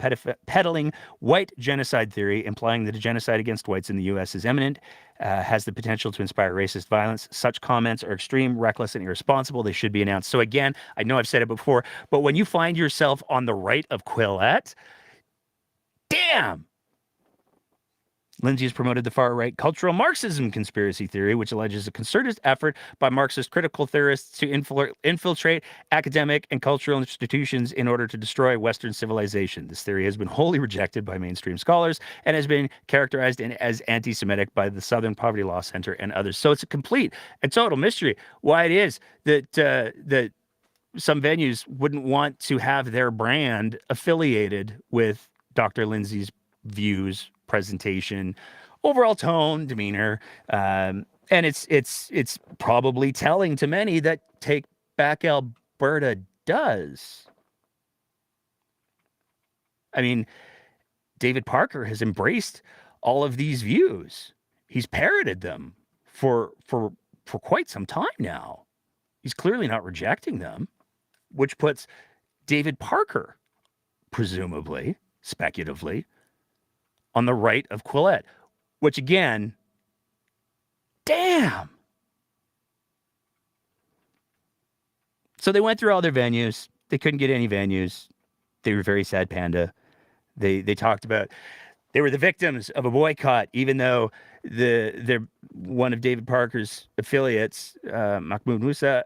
peddling white genocide theory, implying that a genocide against whites in the U.S. is imminent, has the potential to inspire racist violence. Such comments are extreme, reckless, and irresponsible. They should be announced. So again, I know I've said it before, but when you find yourself on the right of Quillette, damn! Lindsay has promoted the far-right cultural Marxism conspiracy theory, which alleges a concerted effort by Marxist critical theorists to infiltrate academic and cultural institutions in order to destroy Western civilization. This theory has been wholly rejected by mainstream scholars and has been characterized as anti-Semitic by the Southern Poverty Law Center and others. So it's a complete and total mystery why it is that some venues wouldn't want to have their brand affiliated with Dr. Lindsay's views, presentation, overall tone, demeanor, and it's probably telling to many that Take Back Alberta does. I mean, David Parker has embraced all of these views. He's parroted them for quite some time now. He's clearly not rejecting them, which puts David Parker, presumably, speculatively, on the right of Quillette, which again, damn. So they went through all their venues. They couldn't get any venues. They were very sad, Panda. They talked about they were the victims of a boycott, even though they're one of David Parker's affiliates, Mahmoud Musa,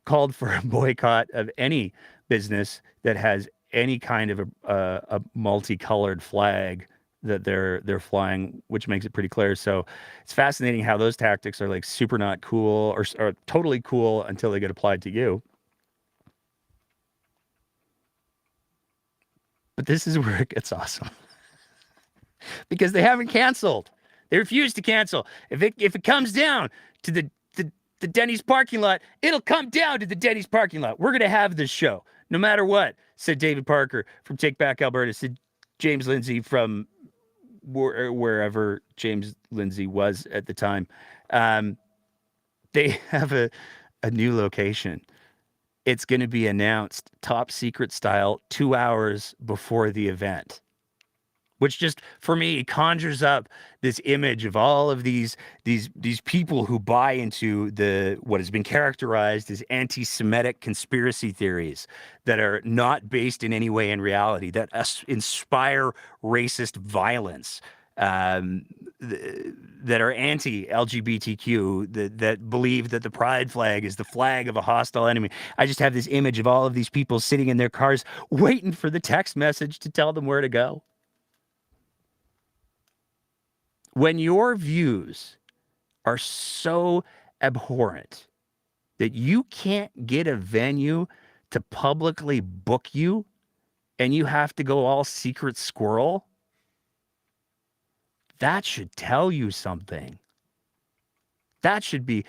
called for a boycott of any business that has any kind of a multicolored flag that they're flying, which makes it pretty clear. So it's fascinating how those tactics are like super not cool or totally cool until they get applied to you. But this is where it gets awesome. Because they haven't canceled. They refuse to cancel. If it comes down to the Denny's parking lot, it'll come down to the Denny's parking lot. We're going to have this show, no matter what, said David Parker from Take Back Alberta, said James Lindsay from wherever James Lindsay was at the time. They have a new location. It's going to be announced top secret style 2 hours before the event, which just, for me, conjures up this image of all of these people who buy into what has been characterized as anti-Semitic conspiracy theories that are not based in any way in reality, that inspire racist violence, that are anti-LGBTQ, that believe that the pride flag is the flag of a hostile enemy. I just have this image of all of these people sitting in their cars waiting for the text message to tell them where to go. When your views are so abhorrent that you can't get a venue to publicly book you and you have to go all secret squirrel, that should tell you something. That should be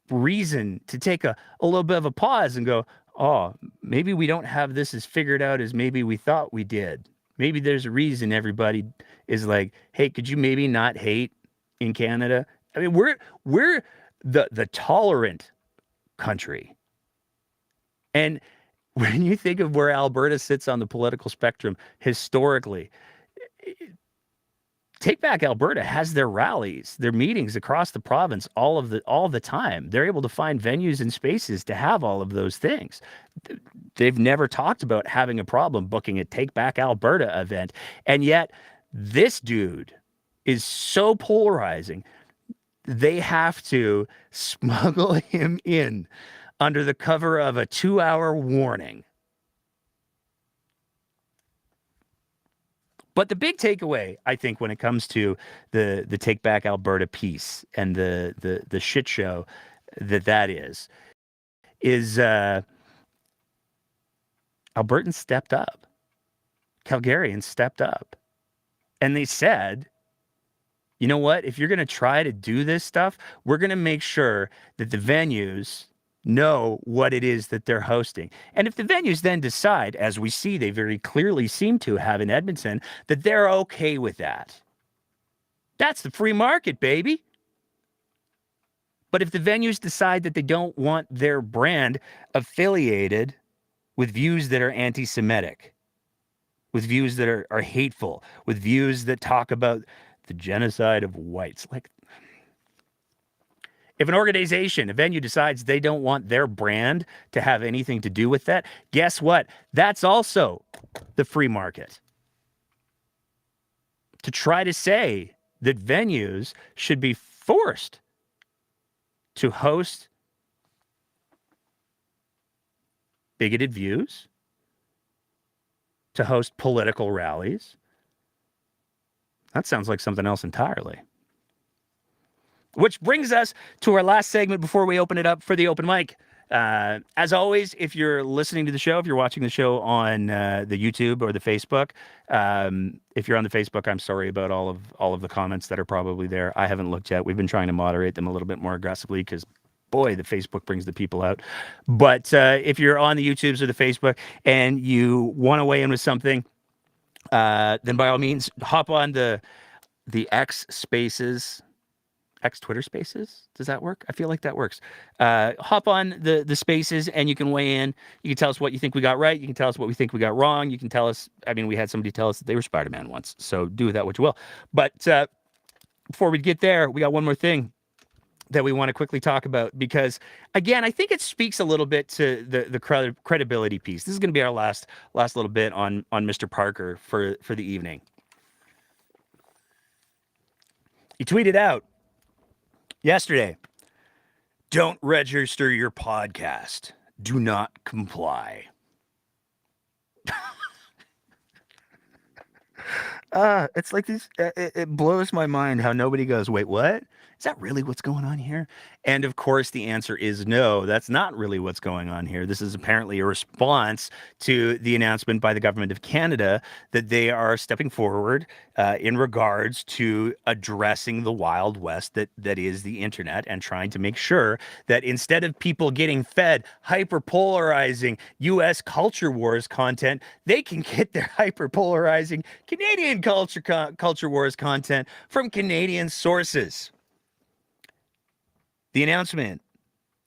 reason to take a little bit of a pause and go, oh, maybe we don't have this as figured out as maybe we thought we did. Maybe there's a reason everybody is like, hey, could you maybe not hate in Canada? I mean, we're the tolerant country. And when you think of where Alberta sits on the political spectrum historically, Take Back Alberta has their rallies, their meetings across the province all the time. They're able to find venues and spaces to have all of those things. They've never talked about having a problem booking a Take Back Alberta event. And yet this dude is so polarizing. They have to smuggle him in under the cover of a 2-hour warning. But the big takeaway, I think, when it comes to the Take Back Alberta piece and the shit show that is Albertans stepped up. Calgarians stepped up. And they said, you know what? If you're going to try to do this stuff, we're going to make sure that the venues know what it is that they're hosting. And if the venues then decide, as we see they very clearly seem to have in Edmonton, that they're okay with that, that's the free market, baby. But if the venues decide that they don't want their brand affiliated with views that are anti-Semitic, with views that are hateful, with views that talk about the genocide of whites, like, if an organization, a venue decides they don't want their brand to have anything to do with that, guess what? That's also the free market. To try to say that venues should be forced to host bigoted views, to host political rallies, that sounds like something else entirely. Which brings us to our last segment before we open it up for the open mic. As always, if you're listening to the show, if you're watching the show on the YouTube or the Facebook, if you're on the Facebook, I'm sorry about all of the comments that are probably there. I haven't looked yet. We've been trying to moderate them a little bit more aggressively because boy, the Facebook brings the people out. But if you're on the YouTubes or the Facebook and you want to weigh in with something, then by all means, hop on the X Spaces, X Twitter Spaces. Does that work? I feel like that works. Hop on the Spaces and you can weigh in. You can tell us what you think we got right. You can tell us what we think we got wrong. You can tell us. I mean, we had somebody tell us that they were Spider-Man once. So do with that what you will. But before we get there, we got one more thing that we want to quickly talk about because, again, I think it speaks a little bit to the credibility piece. This is going to be our last little bit on Mr. Parker for the evening. He tweeted out yesterday, "Don't register your podcast. Do not comply." It's like this. It blows my mind how nobody goes, "Wait, what? Is that really what's going on here?" And of course, the answer is no, that's not really what's going on here. This is apparently a response to the announcement by the government of Canada that they are stepping forward in regards to addressing the Wild West that is the internet and trying to make sure that instead of people getting fed hyperpolarizing U.S. culture wars content, they can get their hyperpolarizing Canadian culture wars content from Canadian sources. The announcement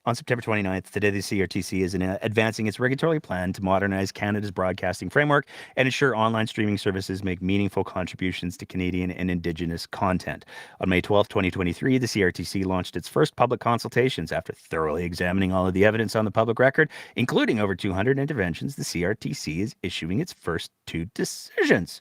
on September 29th, today the CRTC is advancing its regulatory plan to modernize Canada's broadcasting framework and ensure online streaming services make meaningful contributions to Canadian and Indigenous content. On May 12, 2023, the CRTC launched its first public consultations after thoroughly examining all of the evidence on the public record, including over 200 interventions. The CRTC is issuing its first two decisions.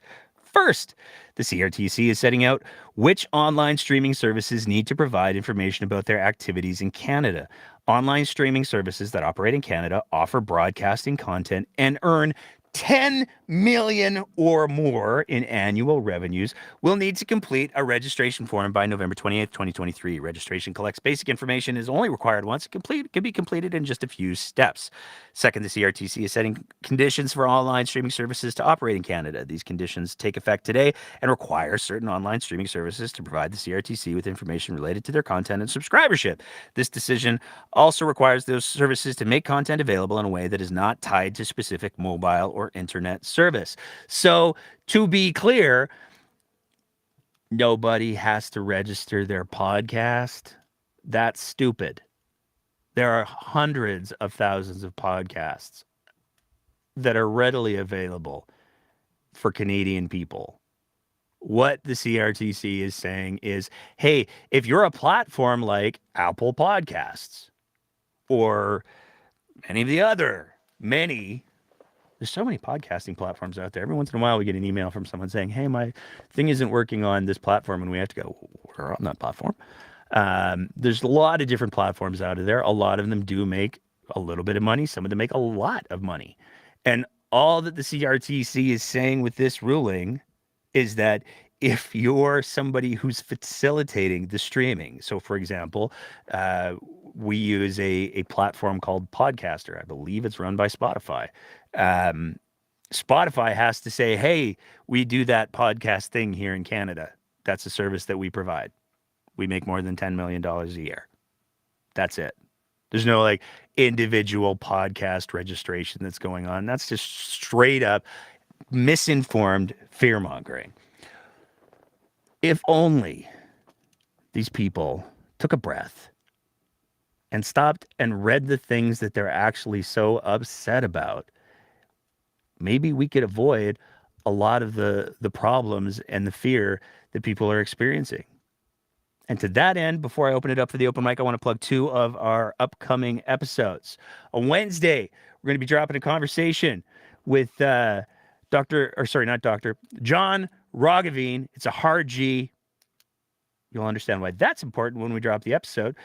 First, the CRTC is setting out which online streaming services need to provide information about their activities in Canada. Online streaming services that operate in Canada offer broadcasting content and earn 10 million or more in annual revenues will need to complete a registration form by November 28th, 2023. Registration collects basic information, is only required once. It can be completed in just a few steps. Second, the CRTC is setting conditions for online streaming services to operate in Canada. These conditions take effect today and require certain online streaming services to provide the CRTC with information related to their content and subscribership. This decision also requires those services to make content available in a way that is not tied to specific mobile or internet service. So, to be clear, nobody has to register their podcast. That's stupid. There are hundreds of thousands of podcasts that are readily available for Canadian people. What the CRTC is saying is, hey, if you're a platform like Apple Podcasts or any of the other there's so many podcasting platforms out there. Every once in a while, we get an email from someone saying, hey, my thing isn't working on this platform, and we have to go, we're on that platform. There's a lot of different platforms out of there. A lot of them do make a little bit of money. Some of them make a lot of money. And all that the CRTC is saying with this ruling is that if you're somebody who's facilitating the streaming, so for example, we use a platform called Podcaster. I believe it's run by Spotify. Spotify has to say, hey, we do that podcast thing here in Canada. That's a service that we provide. We make more than $10 million a year. That's it. There's no like individual podcast registration that's going on. That's just straight up misinformed fear mongering. If only these people took a breath and stopped and read the things that they're actually so upset about, maybe we could avoid a lot of the problems and the fear that people are experiencing. And to that end, before I open it up for the open mic, I want to plug two of our upcoming episodes. On Wednesday, we're going to be dropping a conversation with John Roggeveen. It's a hard G. You'll understand why that's important when we drop the episode,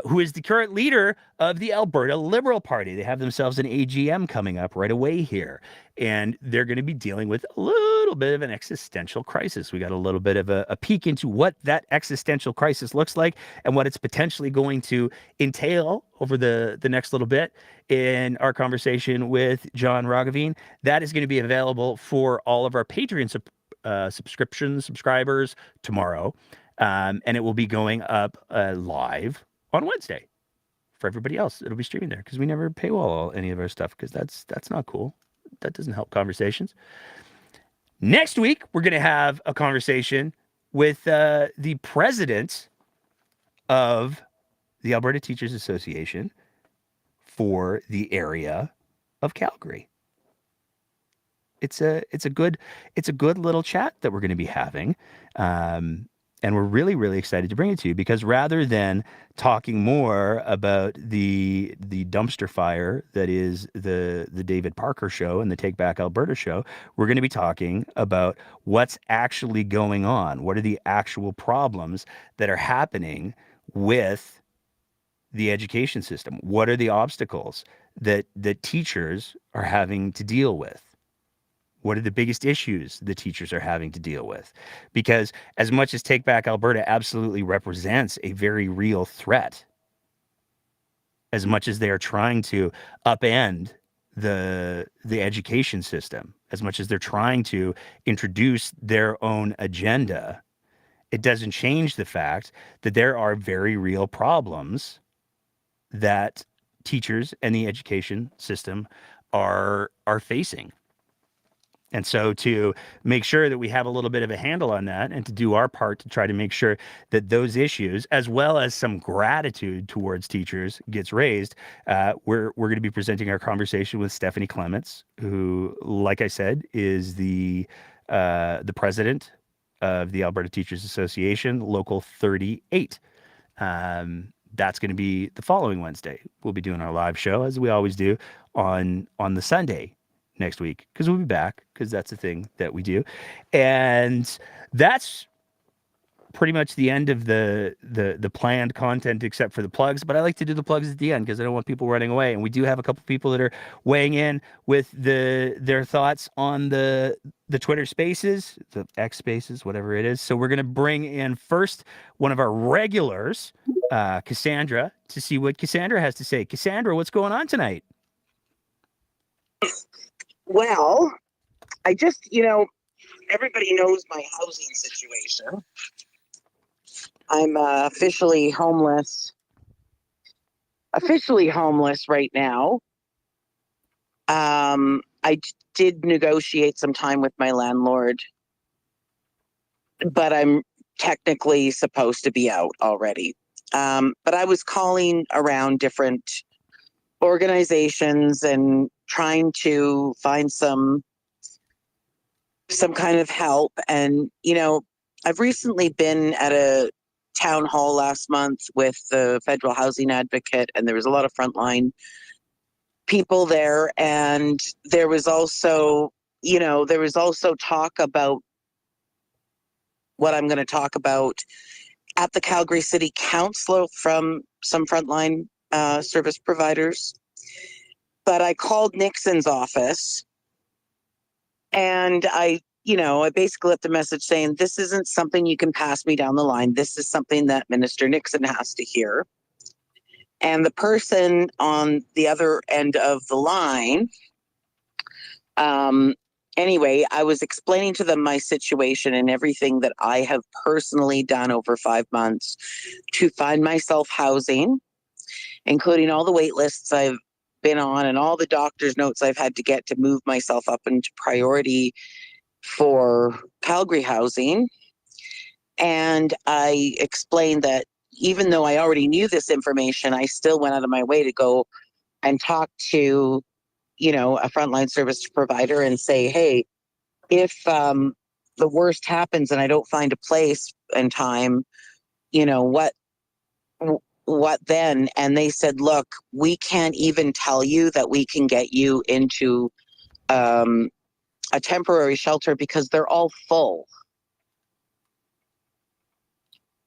who is the current leader of the Alberta Liberal Party. They have themselves an AGM coming up right away here, and they're going to be dealing with a little bit of an existential crisis. We got a little bit of a peek into what that existential crisis looks like and what it's potentially going to entail over the next little bit in our conversation with John Roggeveen. That is going to be available for all of our Patreon subscribers tomorrow. And it will be going up live on Wednesday. for everybody else. It'll be streaming there because we never paywall any of our stuff because that's not cool. That doesn't help conversations. Next week, we're going to have a conversation with the president of the Alberta Teachers Association for the area of Calgary. It's a good little chat that we're going to be having. And we're really, really excited to bring it to you because rather than talking more about the dumpster fire that is the David Parker show and the Take Back Alberta show, we're going to be talking about what's actually going on. What are the actual problems that are happening with the education system? What are the obstacles that teachers are having to deal with? What are the biggest issues the teachers are having to deal with? Because as much as Take Back Alberta absolutely represents a very real threat, as much as they are trying to upend the education system, as much as they're trying to introduce their own agenda, it doesn't change the fact that there are very real problems that teachers and the education system are facing. And so to make sure that we have a little bit of a handle on that and to do our part to try to make sure that those issues, as well as some gratitude towards teachers, gets raised, we're going to be presenting our conversation with Stephanie Clements, who, like I said, is the president of the Alberta Teachers Association, Local 38. That's going to be the following Wednesday. We'll be doing our live show, as we always do, on the Sunday next week, because we'll be back, because that's the thing that we do. And that's pretty much the end of the planned content, except for the plugs. But I like to do the plugs at the end because I don't want people running away. And we do have a couple people that are weighing in with their thoughts on the Twitter Spaces, the X Spaces, whatever it is. So we're going to bring in first one of our regulars, Cassandra, to see what Cassandra has to say. Cassandra, what's going on tonight? Well, I just, everybody knows my housing situation. I'm officially homeless right now. I did negotiate some time with my landlord, but I'm technically supposed to be out already. But I was calling around different organizations and trying to find some kind of help. And, I've recently been at a town hall last month with the federal housing advocate, and there was a lot of frontline people there. And there was also talk about what I'm going to talk about at the Calgary City Council from some frontline service providers. But I called Nixon's office and I basically left a message saying, this isn't something you can pass me down the line. This is something that Minister Nixon has to hear. And the person on the other end of the line, anyway, I was explaining to them my situation and everything that I have personally done over 5 months to find myself housing, including all the wait lists I've been on and all the doctor's notes I've had to get to move myself up into priority for Calgary housing. And I explained that even though I already knew this information, I still went out of my way to go and talk to, a frontline service provider and say, hey, if the worst happens and I don't find a place in time, what then? And they said, look, we can't even tell you that we can get you into a temporary shelter because they're all full.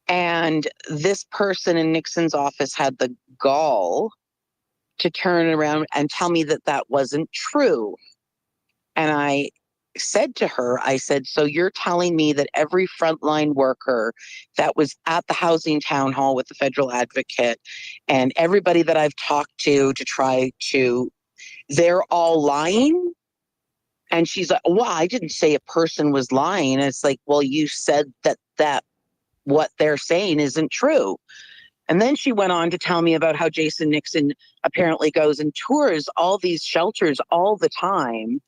And this person in Nixon's office had the gall to turn around and tell me that that wasn't true. And I said to her, I said, so you're telling me that every frontline worker that was at the housing town hall with the federal advocate and everybody that I've talked to try to, they're all lying? And she's like, well, I didn't say a person was lying. And it's like, well, you said that what they're saying isn't true. And then she went on to tell me about how Jason Nixon apparently goes and tours all these shelters all the time.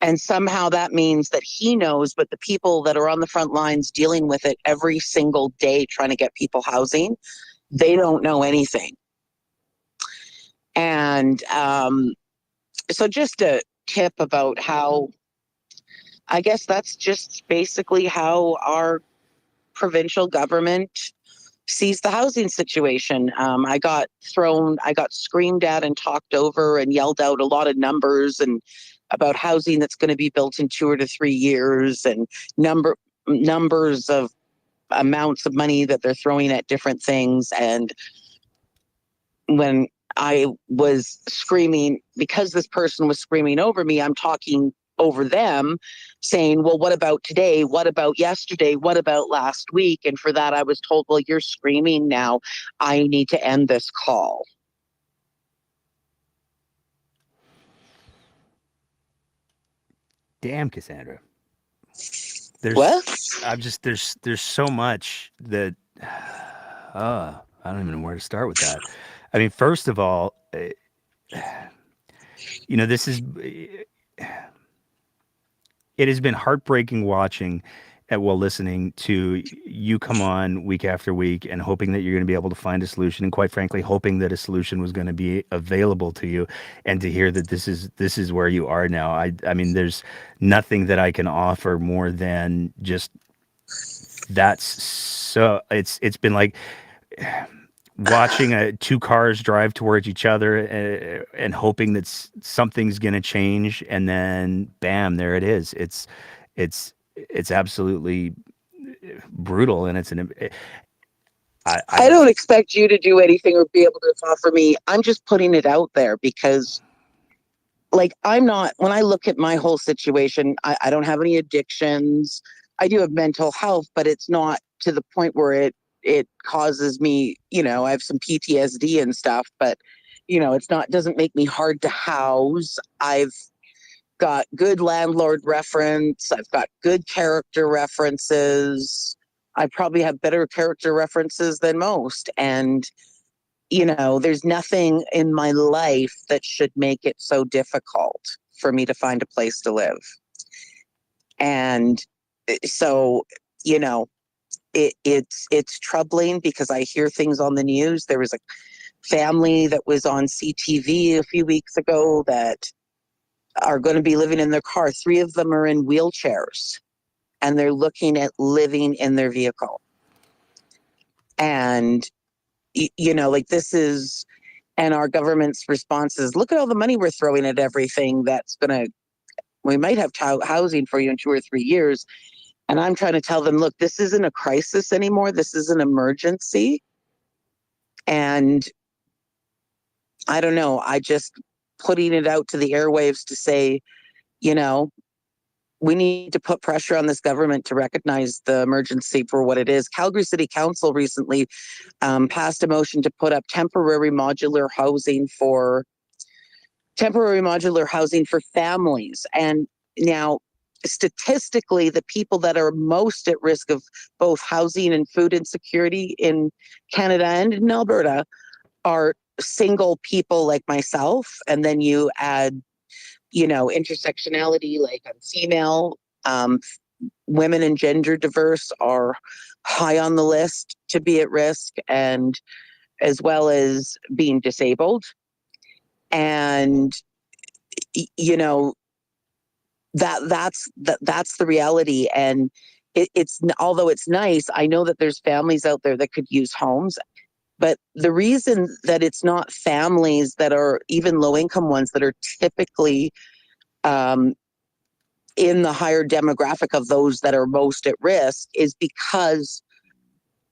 And somehow that means that he knows, but the people that are on the front lines dealing with it every single day, trying to get people housing, they don't know anything. And so just a tip about how, I guess that's just basically how our provincial government sees the housing situation. I got screamed at and talked over and yelled out a lot of numbers and about housing that's going to be built in 2 to 3 years and numbers of amounts of money that they're throwing at different things. And when I was screaming, because this person was screaming over me, I'm talking over them saying, well, what about today? What about yesterday? What about last week? And for that, I was told, well, you're screaming now. I need to end this call. Damn, Cassandra. What? There's so much that I don't even know where to start with that. I mean, first of all, this is it has been heartbreaking watching listening to you come on week after week and hoping that you're going to be able to find a solution, and quite frankly hoping that a solution was going to be available to you, and to hear that this is where you are now. I mean, there's nothing that I can offer more than just it's been like watching two cars drive towards each other and hoping that something's going to change, and then bam, there it is. It's absolutely brutal, and I don't expect you to do anything or be able to offer me. I'm just putting it out there because, like, when I look at my whole situation, I don't have any addictions. I do have mental health, but it's not to the point where it causes me, I have some PTSD and stuff, but, doesn't make me hard to house. I've got good landlord reference. I've got good character references. I probably have better character references than most. And, there's nothing in my life that should make it so difficult for me to find a place to live. And so, it's troubling because I hear things on the news. There was a family that was on CTV a few weeks ago that are going to be living in their car. 3 of them are in wheelchairs and they're looking at living in their vehicle. And, and our government's response is, look at all the money we're throwing at everything we might have housing for you in 2 or 3 years. And I'm trying to tell them, look, this isn't a crisis anymore. This is an emergency. And I don't know, I just putting it out to the airwaves to say, we need to put pressure on this government to recognize the emergency for what it is. Calgary City Council recently passed a motion to put up temporary modular housing for families. And now, statistically, the people that are most at risk of both housing and food insecurity in Canada and in Alberta are single people like myself. And then you add, intersectionality, like I'm female, women and gender diverse are high on the list to be at risk, and as well as being disabled. And, that's the reality. And although it's nice, I know that there's families out there that could use homes. But the reason that it's not families that are even low income ones that are typically in the higher demographic of those that are most at risk is because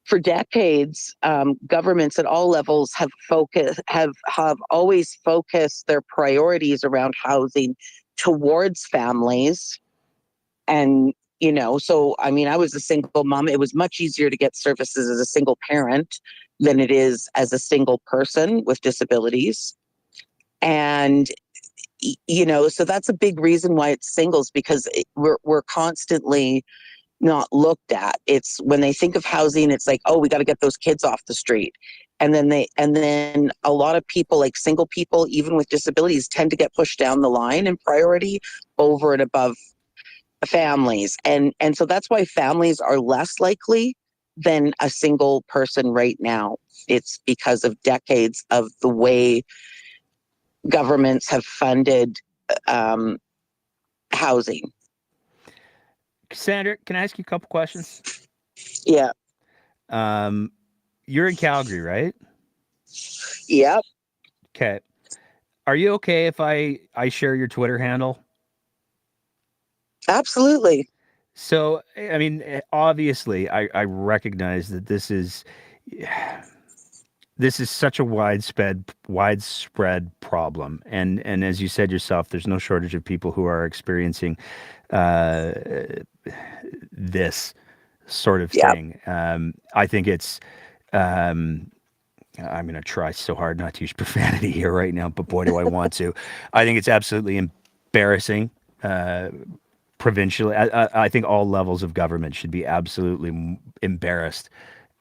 for decades, governments at all levels have always focused their priorities around housing towards families. And, so, I mean, I was a single mom. It was much easier to get services as a single parent than it is as a single person with disabilities. And, so that's a big reason why it's singles, because we're constantly, not looked at. It's when they think of housing, it's like, oh, we got to get those kids off the street. And then a lot of people, like single people, even with disabilities, tend to get pushed down the line in priority over and above families. And so that's why families are less likely than a single person right now. It's because of decades of the way governments have funded housing. Cassandra, can I ask you a couple questions? Yeah. You're in Calgary, right? Yep. Okay. Are you okay if I share your Twitter handle? Absolutely. So, I mean, obviously, I recognize that this is such a widespread problem, and as you said yourself, there's no shortage of people who are experiencing uh, this sort of Yep. thing. I think it's. I'm going to try so hard not to use profanity here right now, but boy, do I want to. I think it's absolutely embarrassing. Provincially, I think all levels of government should be absolutely embarrassed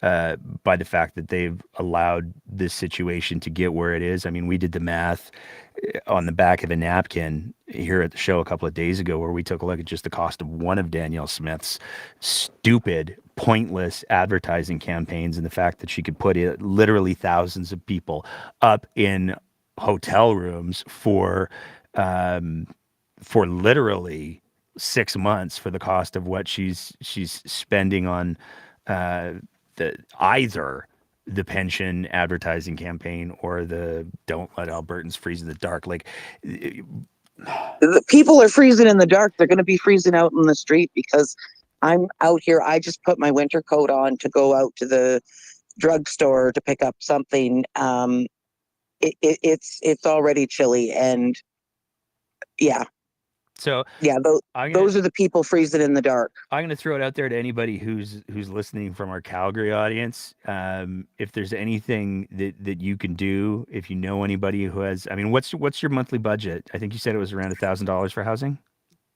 by the fact that they've allowed this situation to get where it is. I mean, we did the math on the back of a napkin here at the show a couple of days ago, where we took a look at just the cost of one of Danielle Smith's stupid, pointless advertising campaigns, and the fact that she could put literally thousands of people up in hotel rooms for literally 6 months for the cost of what she's spending on either the pension advertising campaign or the "Don't Let Albertans Freeze in the Dark." Like, The people are freezing in the dark. They're going to be freezing out in the street because I'm out here. I just put my winter coat on to go out to the drugstore to pick up something. It's already chilly, and yeah, so yeah. Those are the people freezing in the dark. I'm gonna throw it out there to anybody who's listening from our Calgary audience. If there's anything that you can do, if you know anybody who has, I mean, what's your monthly budget? I think you said it was around $1,000 for housing.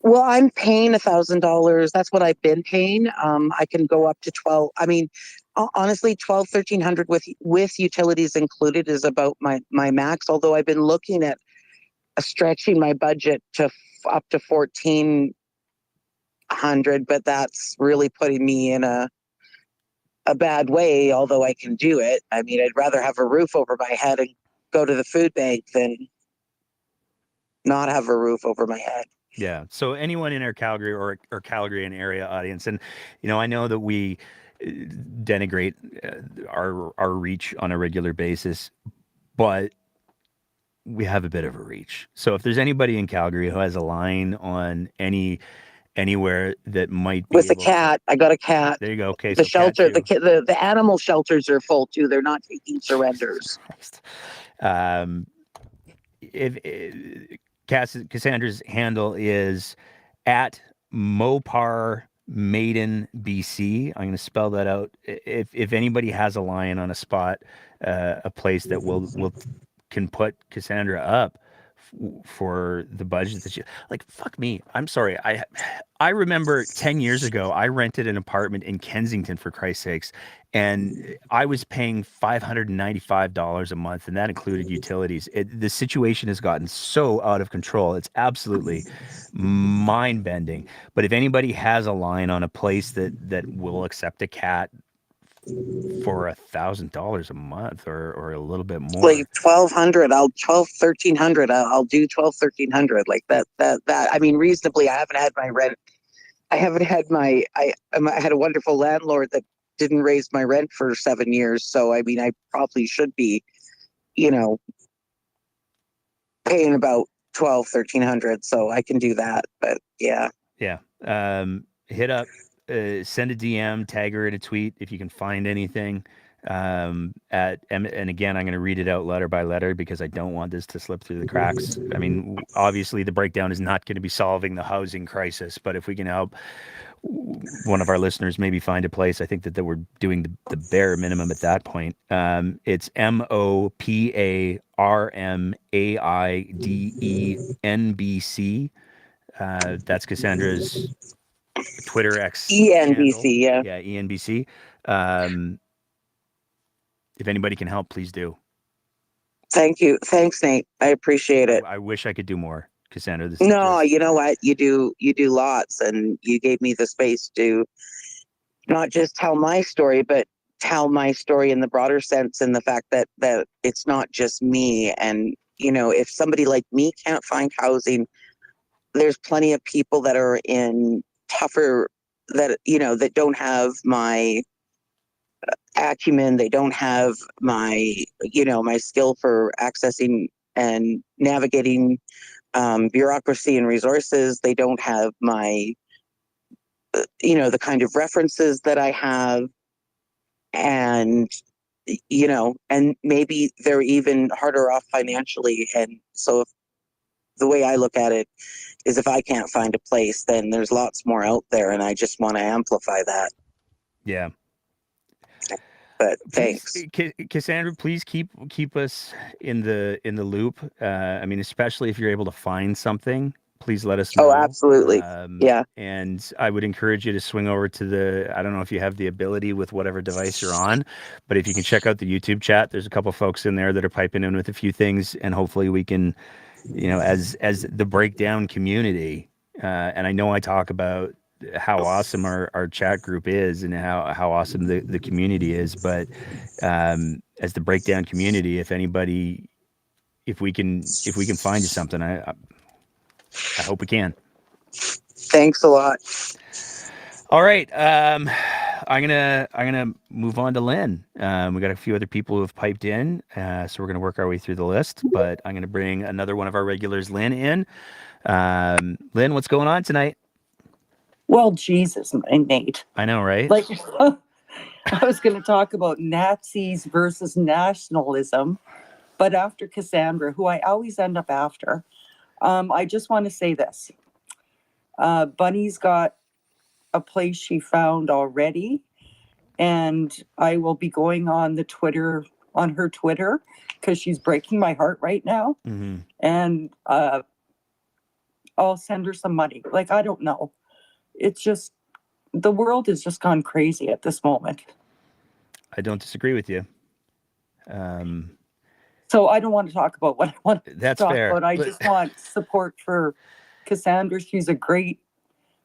Well, I'm paying $1,000. That's what I've been paying. I can go up to 12. I mean, honestly, 12, 1,300 with utilities included is about my max. Although I've been looking at stretching my budget to up to 1,400, but that's really putting me in a bad way. Although I can do it. I mean, I'd rather have a roof over my head and go to the food bank than not have a roof over my head. Yeah. So anyone in our Calgary or Calgary and area audience, and I know that we denigrate our reach on a regular basis, but we have a bit of a reach. So if there's anybody in Calgary who has a line on anywhere that might be With a able to, cat, I got a cat. there you go. Okay, The so cat shelter, too. the animal shelters are full too. They're not taking surrenders. If Cassandra's handle is at Mopar Maiden BC. I'm going to spell that out. If anybody has a line on a spot, a place that can put Cassandra up for the budget that she, like, fuck me. I'm sorry. I remember 10 years ago, I rented an apartment in Kensington, for Christ's sakes, and I was paying $595 a month, and that included utilities. The situation has gotten so out of control. It's absolutely mind bending. But if anybody has a line on a place that will accept a cat for $1,000 a month or a little bit more, Like 1,200, 1,300. I'll do 12, 1,300 like that. I mean, reasonably, I haven't had my rent. I haven't had I had a wonderful landlord that didn't raise my rent for 7 years. So, I mean, I probably should be, you know, paying about 12, 1,300. So I can do that. But yeah. yeah. Hit up, send a DM, tag her in a tweet if you can find anything. And again, I'm going to read it out letter by letter because I don't want this to slip through the cracks. I mean, obviously, the breakdown is not going to be solving the housing crisis, but if we can help one of our listeners maybe find a place, I think that we're doing the bare minimum at that point. It's MOPARMAIDENBC. That's Cassandra's Twitter X handle. ENBC, yeah. Yeah, ENBC. If anybody can help, please do. Thank you. Thanks, Nate. I appreciate it. I wish I could do more, Cassandra. This No, is just... you know what? You do lots, and you gave me the space to not just tell my story, but tell my story in the broader sense, and the fact that it's not just me. And, you know, if somebody like me can't find housing, there's plenty of people that are in tougher, that, you know, that don't have my acumen, they don't have my, you know, my skill for accessing and navigating bureaucracy and resources. They don't have my, you know, the kind of references that I have. And, you know, and maybe they're even harder off financially. And so if, the way I look at it is, if I can't find a place, then there's lots more out there, and I just want to amplify that. Yeah. But Please, thanks. Cassandra, please keep us in the loop. I mean, especially if you're able to find something, please let us know. Oh, absolutely. Yeah. And I would encourage you to swing over to I don't know if you have the ability with whatever device you're on, but if you can check out the YouTube chat, there's a couple folks in there that are piping in with a few things, and hopefully we can, you know, as the breakdown community, and I know I talk about how awesome our chat group is and how awesome the community is, but as the breakdown community, if we can find you something, I hope we can. Thanks a lot. All right. I'm gonna move on to Lynn. We got a few other people who have piped in, so we're gonna work our way through the list. But I'm gonna bring another one of our regulars, Lynn, in. Lynn, what's going on tonight? Well, Jesus, Nate. I know, right? Like, I was going to talk about Nazis versus nationalism, but after Cassandra, who I always end up after, I just want to say this. Bunny's got a place she found already, and I will be going on her Twitter, because she's breaking my heart right now. Mm-hmm. And I'll send her some money. Like, I don't know. It's just, the world has just gone crazy at this moment. I don't disagree with you. So I don't want to talk about what I want to talk fair. about. I just want support for Cassandra. She's a great,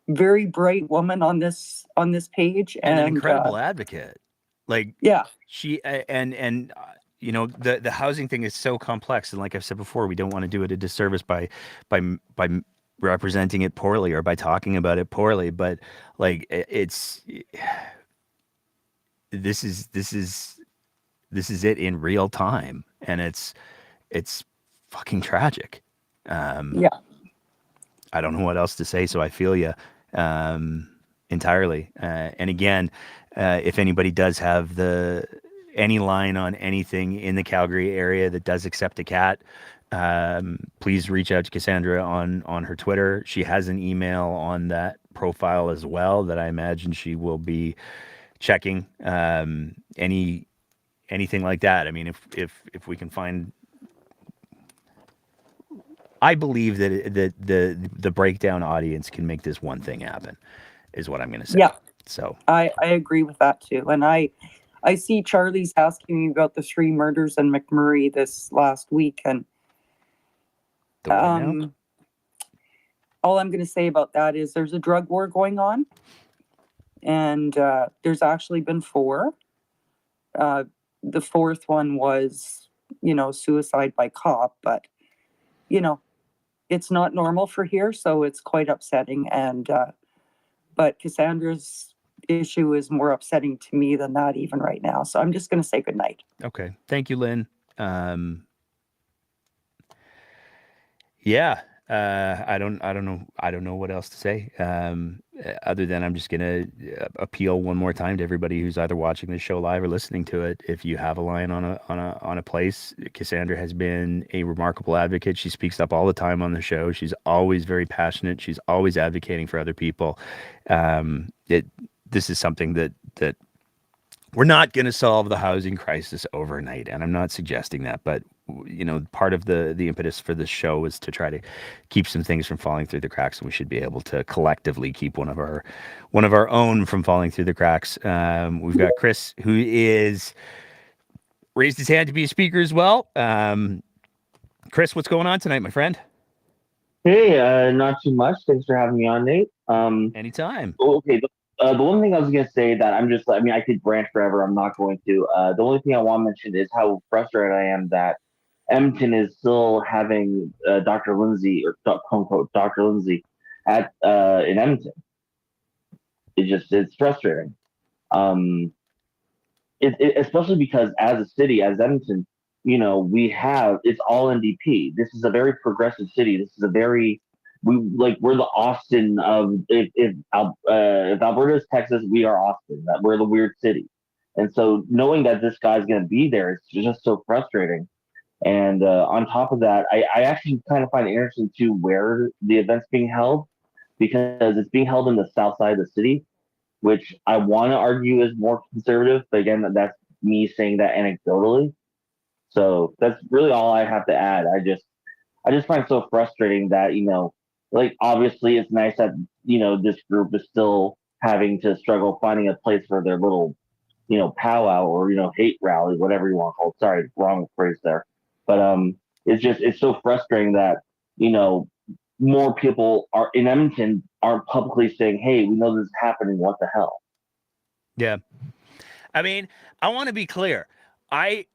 very bright woman on this page, and an incredible advocate. Like, yeah, she and you know, the housing thing is so complex, and like I've said before, we don't want to do it a disservice by representing it poorly or by talking about it poorly, but like this is it in real time, and it's fucking tragic. Yeah. I don't know what else to say, so I feel you entirely. And again, if anybody does have any line on anything in the Calgary area that does accept a cat, please reach out to Cassandra on her Twitter. She has an email on that profile as well that I imagine she will be checking. Anything like that. I mean, if we can find, I believe that the breakdown audience can make this one thing happen, is what I'm going to say. Yeah. So I agree with that too. And I see Charlie's asking me about the 3 murders in McMurray this last week, and all I'm going to say about that is there's a drug war going on, and there's actually been 4. The 4th one was, you know, suicide by cop, but, you know, it's not normal for here, so it's quite upsetting. And but Cassandra's issue is more upsetting to me than that even right now. So I'm just going to say good night. Okay, thank you, Lynn. Yeah, I don't know what else to say, other than I'm just gonna appeal one more time to everybody who's either watching the show live or listening to it. If you have a line on a place, Cassandra has been a remarkable advocate. She speaks up all the time on the show. She's always very passionate. She's always advocating for other people. This is something that we're not going to solve the housing crisis overnight, and I'm not suggesting that, but part of the impetus for this show was to try to keep some things from falling through the cracks, and we should be able to collectively keep one of our own from falling through the cracks. We've got Chris, who is raised his hand to be a speaker as well. Chris, what's going on tonight, my friend? Hey, not too much. Thanks for having me on, Nate. Anytime. Okay. The one thing I was gonna say that I mean, I could rant forever. I'm not going to. The only thing I want to mention is how frustrated I am that Edmonton is still having Dr. Lindsay or quote unquote Dr. Lindsay at in Edmonton. It's frustrating. Um, especially because as a city, as Edmonton, it's all NDP. This is a very progressive city. This is a very we're the Austin of if Alberta is Texas, we are Austin. That we're the weird city, and so knowing that this guy's going to be there, it's just so frustrating. And on top of that, I actually kind of find it interesting too where the event's being held because it's being held in the south side of the city, which I want to argue is more conservative. But again, that's me saying that anecdotally. So that's really all I have to add. I just find it so frustrating that, obviously it's nice that, this group is still having to struggle finding a place for their little, powwow or, hate rally, whatever you want to call it. Sorry, wrong phrase there. But it's so frustrating that, more people are in Edmonton aren't publicly saying, hey, we know this is happening. What the hell? Yeah. I mean, I want to be clear. I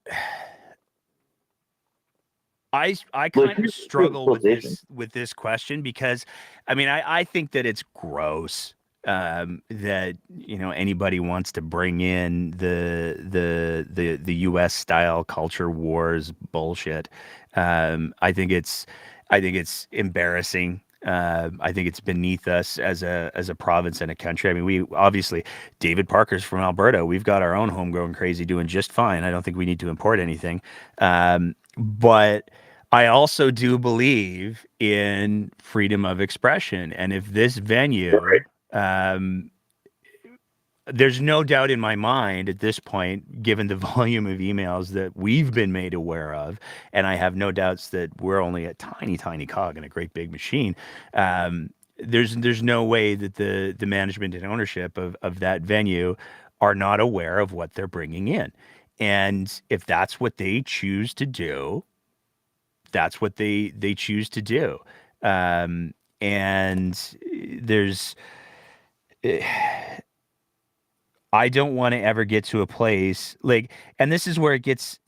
kind of struggle with this question because, I mean, I think that it's gross that anybody wants to bring in the U.S. style culture wars bullshit. I think it's embarrassing. I think it's beneath us as a province and a country. I mean, we obviously, David Parker's from Alberta. We've got our own homegrown crazy doing just fine. I don't think we need to import anything. But I also do believe in freedom of expression. And if this venue, there's no doubt in my mind at this point, given the volume of emails that we've been made aware of, and I have no doubts that we're only a tiny, tiny cog in a great big machine. There's no way that the management and ownership of that venue are not aware of what they're bringing in. And if that's what they choose to do, that's what they choose to do. And there's... I don't want to ever get to a place and this is where it gets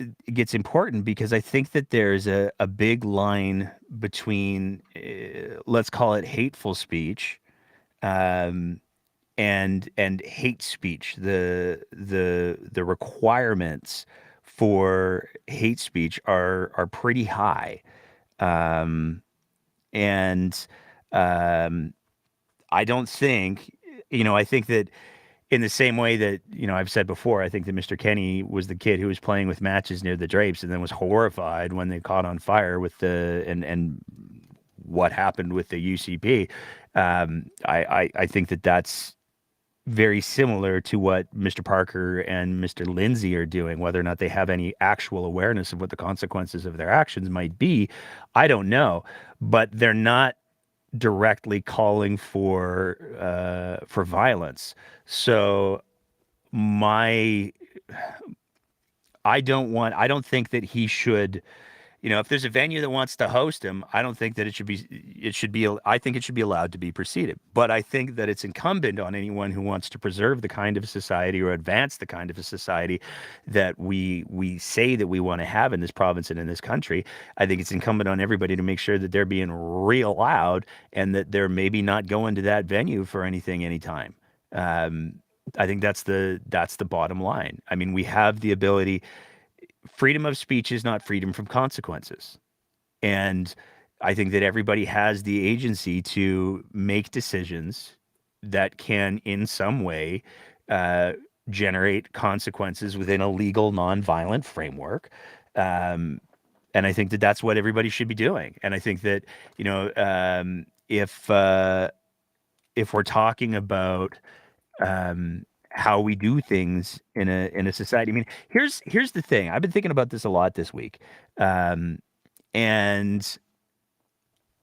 important because I think that there's a big line between, let's call it hateful speech, and hate speech. The requirements for hate speech are pretty high, and I don't think, I think that. In the same way that, I've said before, I think that Mr. Kenny was the kid who was playing with matches near the drapes and then was horrified when they caught on fire with and what happened with the UCP. I think that that's very similar to what Mr. Parker and Mr. Lindsay are doing. Whether or not they have any actual awareness of what the consequences of their actions might be, I don't know. But they're not directly calling for violence. So I don't think that he should, if there's a venue that wants to host him, I don't think that I think it should be allowed to be proceeded. But I think that it's incumbent on anyone who wants to preserve the kind of society or advance the kind of a society that we say that we want to have in this province and in this country. I think it's incumbent on everybody to make sure that they're being real loud and that they're maybe not going to that venue for anything anytime. I think that's the bottom line. I mean, we have the ability. Freedom of speech is not freedom from consequences. And I think that everybody has the agency to make decisions that can, in some way, generate consequences within a legal, nonviolent framework. And I think that that's what everybody should be doing. And I think that, if we're talking about how we do things in a society. I mean, here's the thing. I've been thinking about this a lot this week, and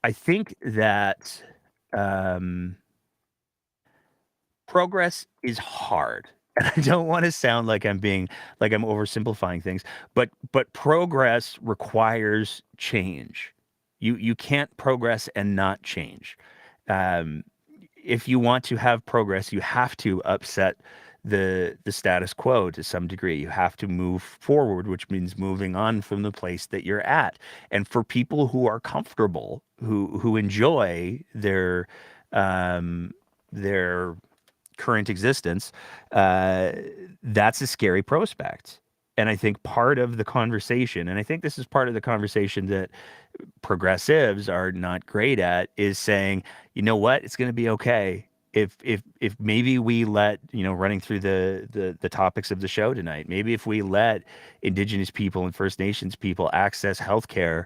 I think that progress is hard. And I don't want to sound like I'm oversimplifying things, but progress requires change. You can't progress and not change. Um, if you want to have progress, you have to upset the status quo to some degree. You have to move forward, which means moving on from the place that you're at. And for people who are comfortable, who enjoy their current existence, that's a scary prospect. And I think part of the conversation, and I think this is part of the conversation that progressives are not great at, is saying, you know what, it's going to be okay if maybe we let, running through the topics of the show tonight, maybe if we let Indigenous people and First Nations people access healthcare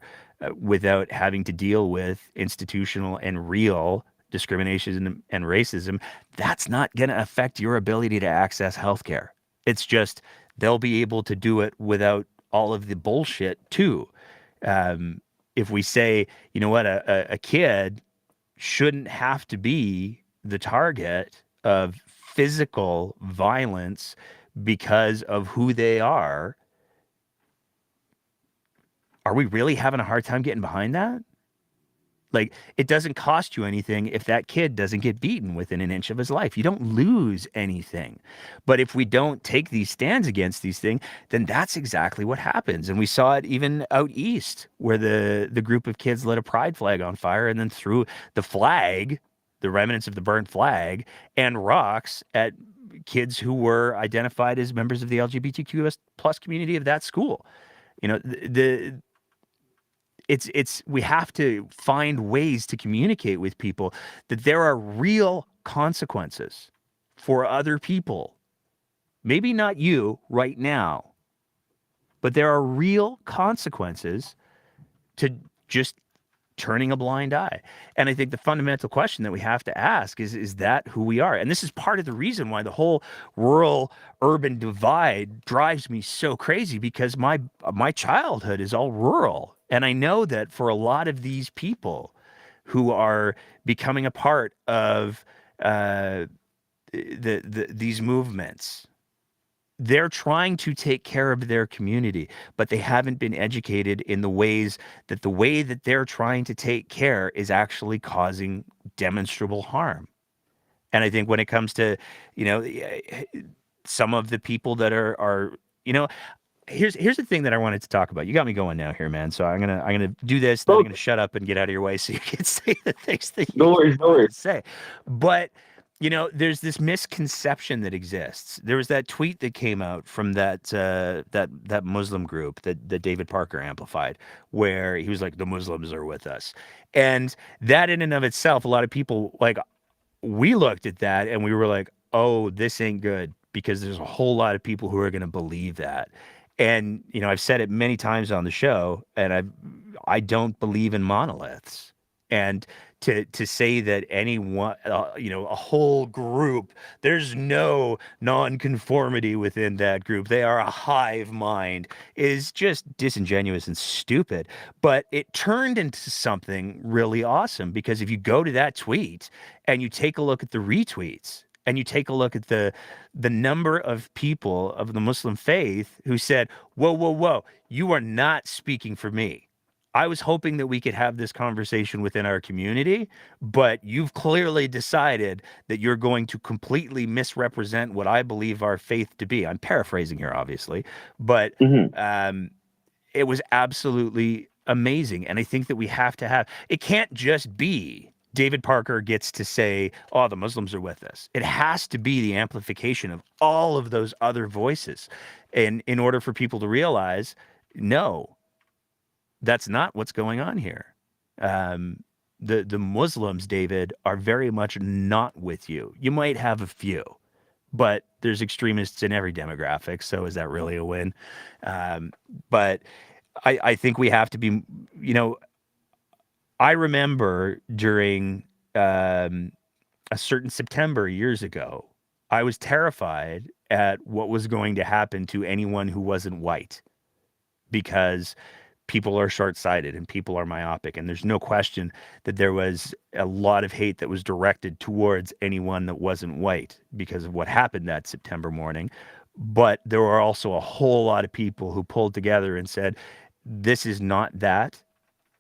without having to deal with institutional and real discrimination and racism, that's not going to affect your ability to access healthcare. It's just they'll be able to do it without all of the bullshit too. If we say, you know what, a kid shouldn't have to be the target of physical violence because of who they are we really having a hard time getting behind that? Like, it doesn't cost you anything if that kid doesn't get beaten within an inch of his life. You don't lose anything. But if we don't take these stands against these things, then that's exactly what happens. And we saw it even out east, where the group of kids lit a pride flag on fire and then threw the flag, the remnants of the burnt flag, and rocks at kids who were identified as members of the LGBTQ plus community of that school. It's we have to find ways to communicate with people that there are real consequences for other people. Maybe not you right now, but there are real consequences to just turning a blind eye. And I think the fundamental question that we have to ask is that who we are? And this is part of the reason why the whole rural urban divide drives me so crazy, because my childhood is all rural. And I know that for a lot of these people who are becoming a part of these movements, they're trying to take care of their community, but they haven't been educated in the way that they're trying to take care is actually causing demonstrable harm. And I think when it comes to, some of the people that are here's the thing that I wanted to talk about. You got me going now here, man. So I'm gonna do this, then I'm gonna shut up and get out of your way so you can say the things that you want to say. But there's this misconception that exists. There was that tweet that came out from that Muslim group that David Parker amplified, where he was like, the Muslims are with us. And that in and of itself, a lot of people, like, we looked at that and we were like, oh, this ain't good, because there's a whole lot of people who are going to believe that. And, I've said it many times on the show, and I don't believe in monoliths. And to say that anyone, a whole group, there's no nonconformity within that group, they are a hive mind, is just disingenuous and stupid. But it turned into something really awesome, because if you go to that tweet and you take a look at the retweets, and you take a look at the number of people of the Muslim faith who said, whoa, whoa, whoa, you are not speaking for me. I was hoping that we could have this conversation within our community, but you've clearly decided that you're going to completely misrepresent what I believe our faith to be. I'm paraphrasing here, obviously, but it was absolutely amazing. And I think that we have to have, it can't just be David Parker gets to say, oh, the Muslims are with us. It has to be the amplification of all of those other voices. And in order for people to realize, no, that's not what's going on here. The Muslims, David, are very much not with you. You might have a few, but there's extremists in every demographic. So is that really a win? But I think we have to be, I remember during a certain September years ago I was terrified at what was going to happen to anyone who wasn't white, because people are short-sighted and people are myopic, and there's no question that there was a lot of hate that was directed towards anyone that wasn't white because of what happened that September morning. But there were also a whole lot of people who pulled together and said, this is not that,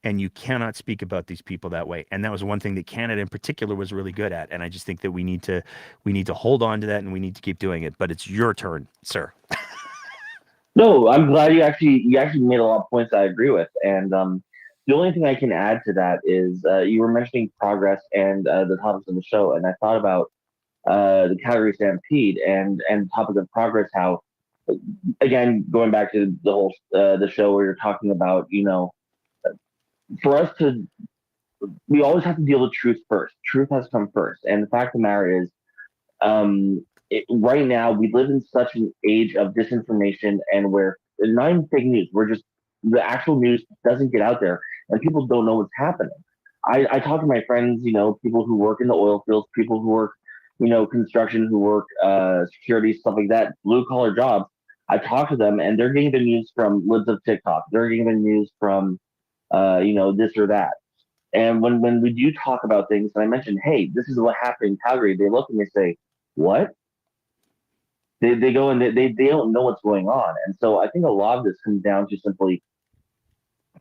and you cannot speak about these people that way. And that was one thing that Canada in particular was really good at. And I just think that we need to hold on to that, and we need to keep doing it. But it's your turn, sir. No, I'm glad you actually made a lot of points that I agree with. And the only thing I can add to that is you were mentioning progress and the topics of the show, and I thought about the Calgary Stampede and the topic of progress. How, again, going back to the whole the show where you're talking about, for us to, we always have to deal with truth first. Truth has to come first, and the fact of the matter is, right now we live in such an age of disinformation, and where not even fake news, we're just, the actual news doesn't get out there and people don't know what's happening. I talk to my friends, people who work in the oil fields, people who work, construction, who work security, stuff like that, blue collar jobs. I talk to them and they're getting the news from libs of TikTok. They're getting the news from this or that. And when we do talk about things, and I mention, hey, this is what happened in Calgary, they look at me and say, what? They go and they don't know what's going on. And so I think a lot of this comes down to simply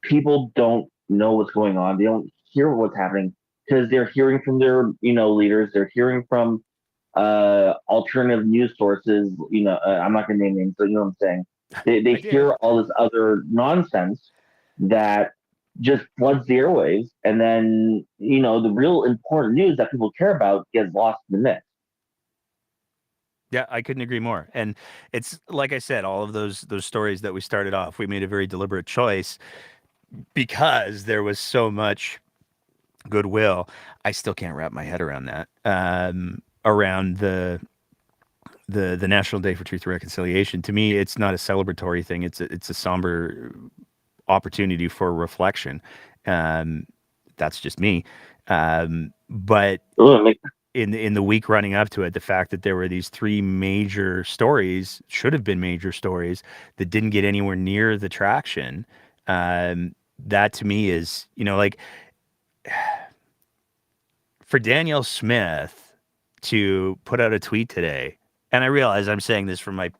people don't know what's going on. They don't hear what's happening because they're hearing from their, leaders. They're hearing from alternative news sources. I'm not going to name names, but you know what I'm saying. They hear all this other nonsense that just floods the airwaves, and then the real important news that people care about gets lost in the mix. Yeah, I couldn't agree more. And it's like I said, all of those stories that we started off, we made a very deliberate choice because there was so much goodwill. I still can't wrap my head around that. Around the National Day for Truth and Reconciliation. To me, it's not a celebratory thing. It's a somber opportunity for reflection. That's just me. But in the week running up to it, the fact that there were these three major stories, should have been major stories, that didn't get anywhere near the traction, that to me is, for Danielle Smith to put out a tweet today, and I realize I'm saying this from my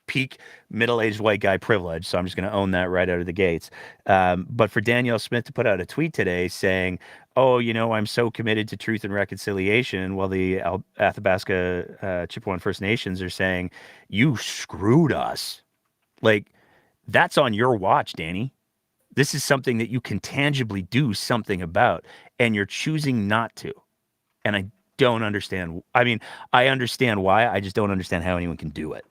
peak middle-aged white guy privilege, so I'm just going to own that right out of the gates. But for Danielle Smith to put out a tweet today saying, oh, I'm so committed to truth and reconciliation, while the Athabasca Chippewa First Nations are saying, you screwed us. Like, that's on your watch, Danny. This is something that you can tangibly do something about, and you're choosing not to. And I don't understand. I mean, I understand why. I just don't understand how anyone can do it.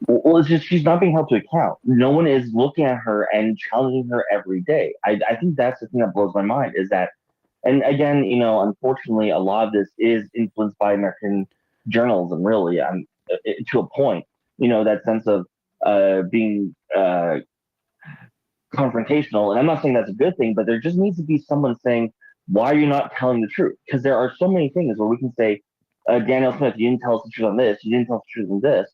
Well, it's just she's not being held to account. No one is looking at her and challenging her every day. I think that's the thing that blows my mind is that, and again, unfortunately, a lot of this is influenced by American journalism, really, to a point. That sense of being confrontational. And I'm not saying that's a good thing, but there just needs to be someone saying, why are you not telling the truth? Because there are so many things where we can say, Danielle Smith, you didn't tell us the truth on this, you didn't tell us the truth on this,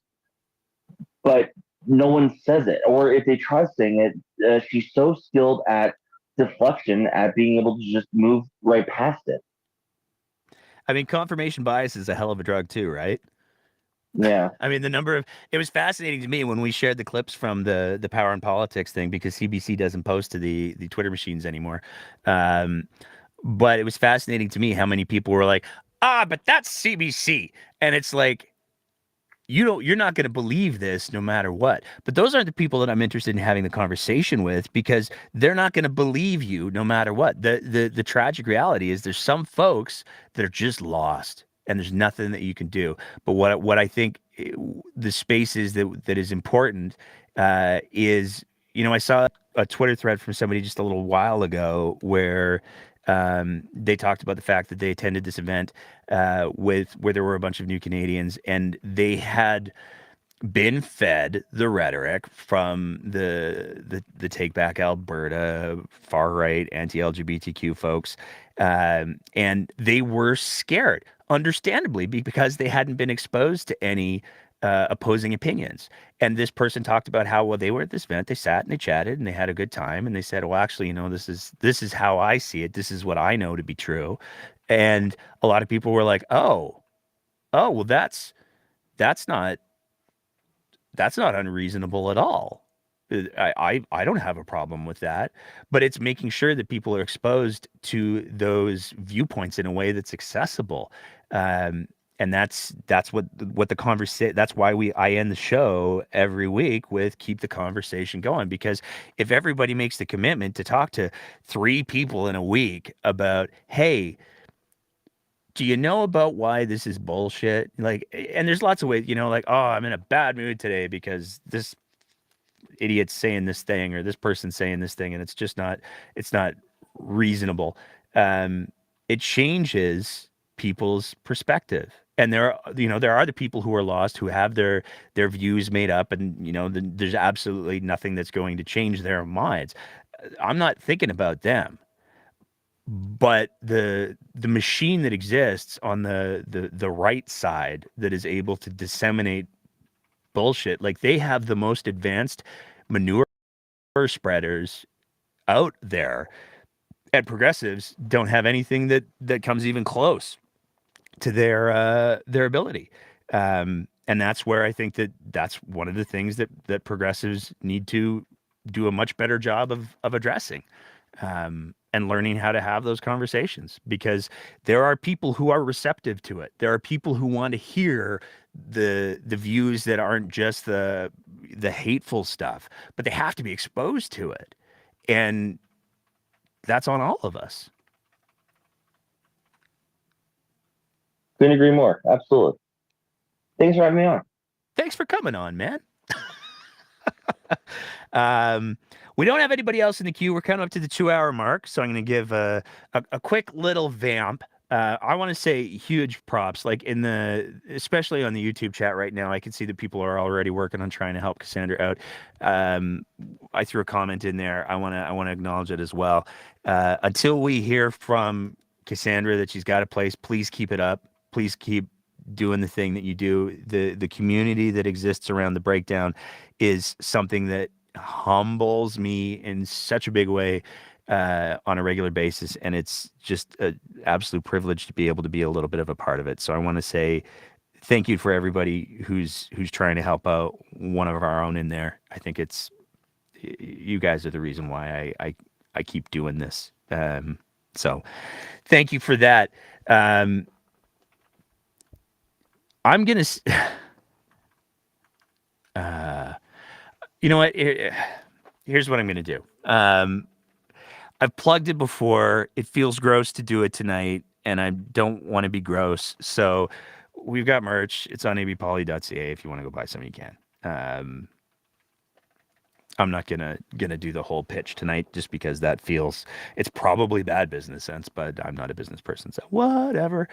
but no one says it. Or if they try saying it, she's so skilled at deflection, at being able to just move right past it. I mean, confirmation bias is a hell of a drug too, right? Yeah. I mean, it was fascinating to me when we shared the clips from the Power and Politics thing, because CBC doesn't post to the Twitter machines anymore. But it was fascinating to me how many people were like, but that's CBC. And it's like, you're not going to believe this no matter what. But those aren't the people that I'm interested in having the conversation with, because they're not going to believe you no matter what. The tragic reality is there's some folks that are just lost, and there's nothing that you can do. But what I think the space is that is important is, I saw a Twitter thread from somebody just a little while ago where they talked about the fact that they attended this event where there were a bunch of new Canadians, and they had been fed the rhetoric from the Take Back Alberta, far right, anti-LGBTQ folks, and they were scared. understandably, because they hadn't been exposed to any opposing opinions. And this person talked about how, well, they were at this event, they sat and they chatted and they had a good time, and they said, well, actually, this is how I see it. This is what I know to be true. And a lot of people were like, well, that's not unreasonable at all. I don't have a problem with that, but it's making sure that people are exposed to those viewpoints in a way that's accessible. And that's what the conversation. That's why I end the show every week with keep the conversation going, because if everybody makes the commitment to talk to 3 people in a week about, hey, do you know about why this is bullshit? Like, and there's lots of ways, like, oh, I'm in a bad mood today because this idiot's saying this thing or this person's saying this thing, and it's not reasonable. It changes people's perspective. And there are the people who are lost, who have their views made up, and there's absolutely nothing that's going to change their minds. I'm not thinking about them. But the machine that exists on the right side that is able to disseminate bullshit, like, they have the most advanced manure spreaders out there, and progressives don't have anything that comes even close to their ability. And that's where I think that's one of the things that progressives need to do a much better job of addressing. And learning how to have those conversations, because there are people who are receptive to it. There are people who want to hear the views that aren't just the hateful stuff, but they have to be exposed to it. And that's on all of us. Couldn't agree more. Absolutely. Thanks for having me on. Thanks for coming on, man. We don't have anybody else in the queue. We're kind of up to the 2-hour mark, so I'm going to give a quick little vamp. I want to say huge props, like especially on the YouTube chat right now. I can see that people are already working on trying to help Cassandra out. I threw a comment in there. I want to acknowledge it as well. Until we hear from Cassandra that she's got a place, please keep it up. Please keep doing the thing that you do. The community that exists around the breakdown is something that humbles me in such a big way on a regular basis, and it's just an absolute privilege to be able to be a little bit of a part of it. So I want to say thank you for everybody who's trying to help out one of our own in there. I think you guys are the reason why I keep doing this. So thank you for that. I'm gonna you know what? Here's what I'm going to do. I've plugged it before. It feels gross to do it tonight, and I don't want to be gross. So we've got merch. It's on abpoly.ca. If you want to go buy some, you can. I'm not gonna do the whole pitch tonight, just because it's probably bad business sense, but I'm not a business person, so whatever.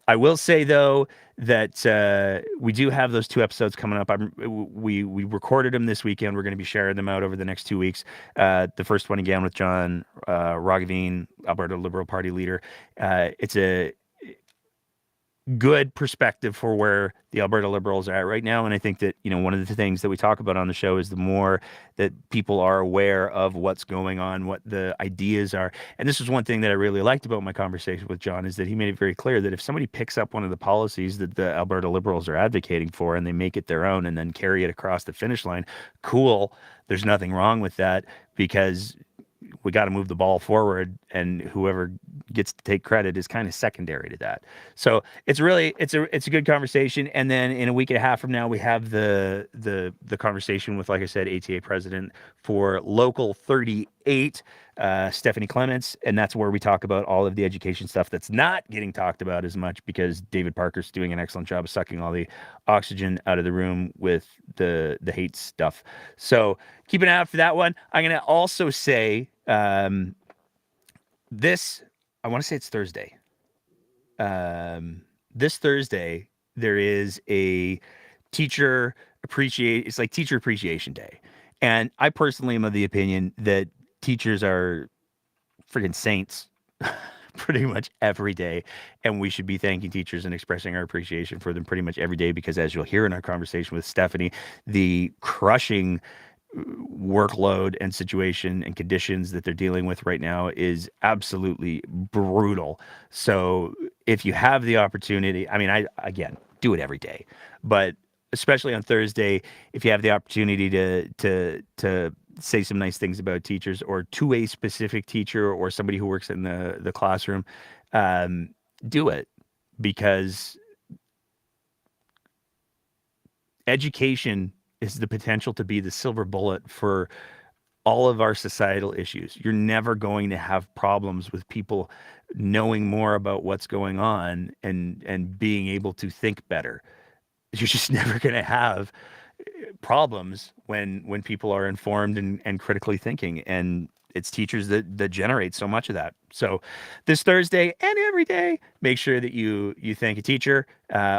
I will say, though, that we do have those 2 episodes coming up. We recorded them this weekend. We're going to be sharing them out over the next 2 weeks. The first one, again, with John Roggeveen, Alberta Liberal Party leader. It's a good perspective for where the Alberta Liberals are at right now. And I think that, one of the things that we talk about on the show is the more that people are aware of what's going on, what the ideas are. And this was one thing that I really liked about my conversation with John, is that he made it very clear that if somebody picks up one of the policies that the Alberta Liberals are advocating for and they make it their own and then carry it across the finish line, cool. There's nothing wrong with that, because we got to move the ball forward, and whoever gets to take credit is kind of secondary to that. So it's a good conversation. And then in a week and a half from now, we have the conversation with, like I said, ATA president for Local 38, Stephanie Clements, and that's where we talk about all of the education stuff that's not getting talked about as much, because David Parker's doing an excellent job of sucking all the oxygen out of the room with the hate stuff. So keep an eye out for that one. I'm going to also say I want to say it's Thursday. This Thursday, there is a Teacher Appreciation Day. And I personally am of the opinion that teachers are freaking saints pretty much every day. And we should be thanking teachers and expressing our appreciation for them pretty much every day, because as you'll hear in our conversation with Stephanie, the crushing workload and situation and conditions that they're dealing with right now is absolutely brutal. So if you have the opportunity, I mean, again, do it every day, but especially on Thursday, if you have the opportunity to say some nice things about teachers, or to a specific teacher or somebody who works in the classroom, do it, because education is the potential to be the silver bullet for all of our societal issues. You're never going to have problems with people knowing more about what's going on and being able to think better. You're just never going to have problems when people are informed and critically thinking. And it's teachers that generate so much of that. So this Thursday and every day, make sure that you thank a teacher.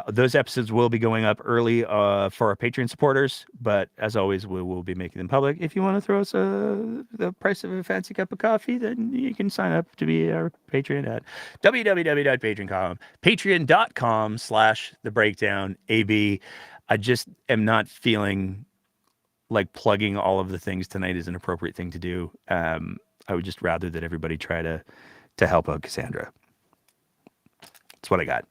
Those episodes will be going up early for our Patreon supporters, but as always, we will be making them public. If you want to throw us the price of a fancy cup of coffee, then you can sign up to be our Patreon at patreon.com/thebreakdownab. I just am not feeling like plugging all of the things tonight is an appropriate thing to do. I would just rather that everybody try to help out Cassandra. That's what I got.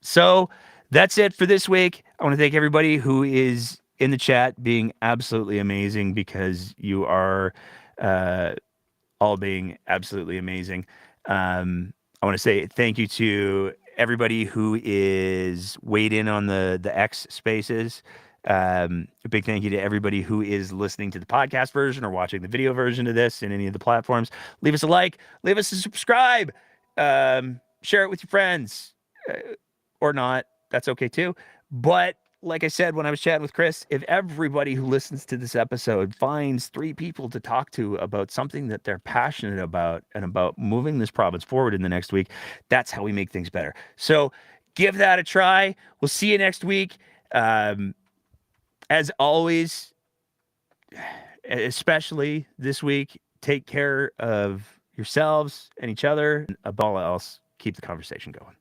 So that's it for this week. I want to thank everybody who is in the chat being absolutely amazing, because you are all being absolutely amazing. I want to say thank you to everybody who is weighed in on the X spaces. A big thank you to everybody who is listening to the podcast version or watching the video version of this in any of the platforms. Leave us a like, leave us a subscribe, share it with your friends, or not. That's okay too. But like I said, when I was chatting with Chris, if everybody who listens to this episode finds 3 people to talk to about something that they're passionate about and about moving this province forward in the next week, that's how we make things better. So give that a try. We'll see you next week. As always, especially this week, take care of yourselves and each other. And above all else, keep the conversation going.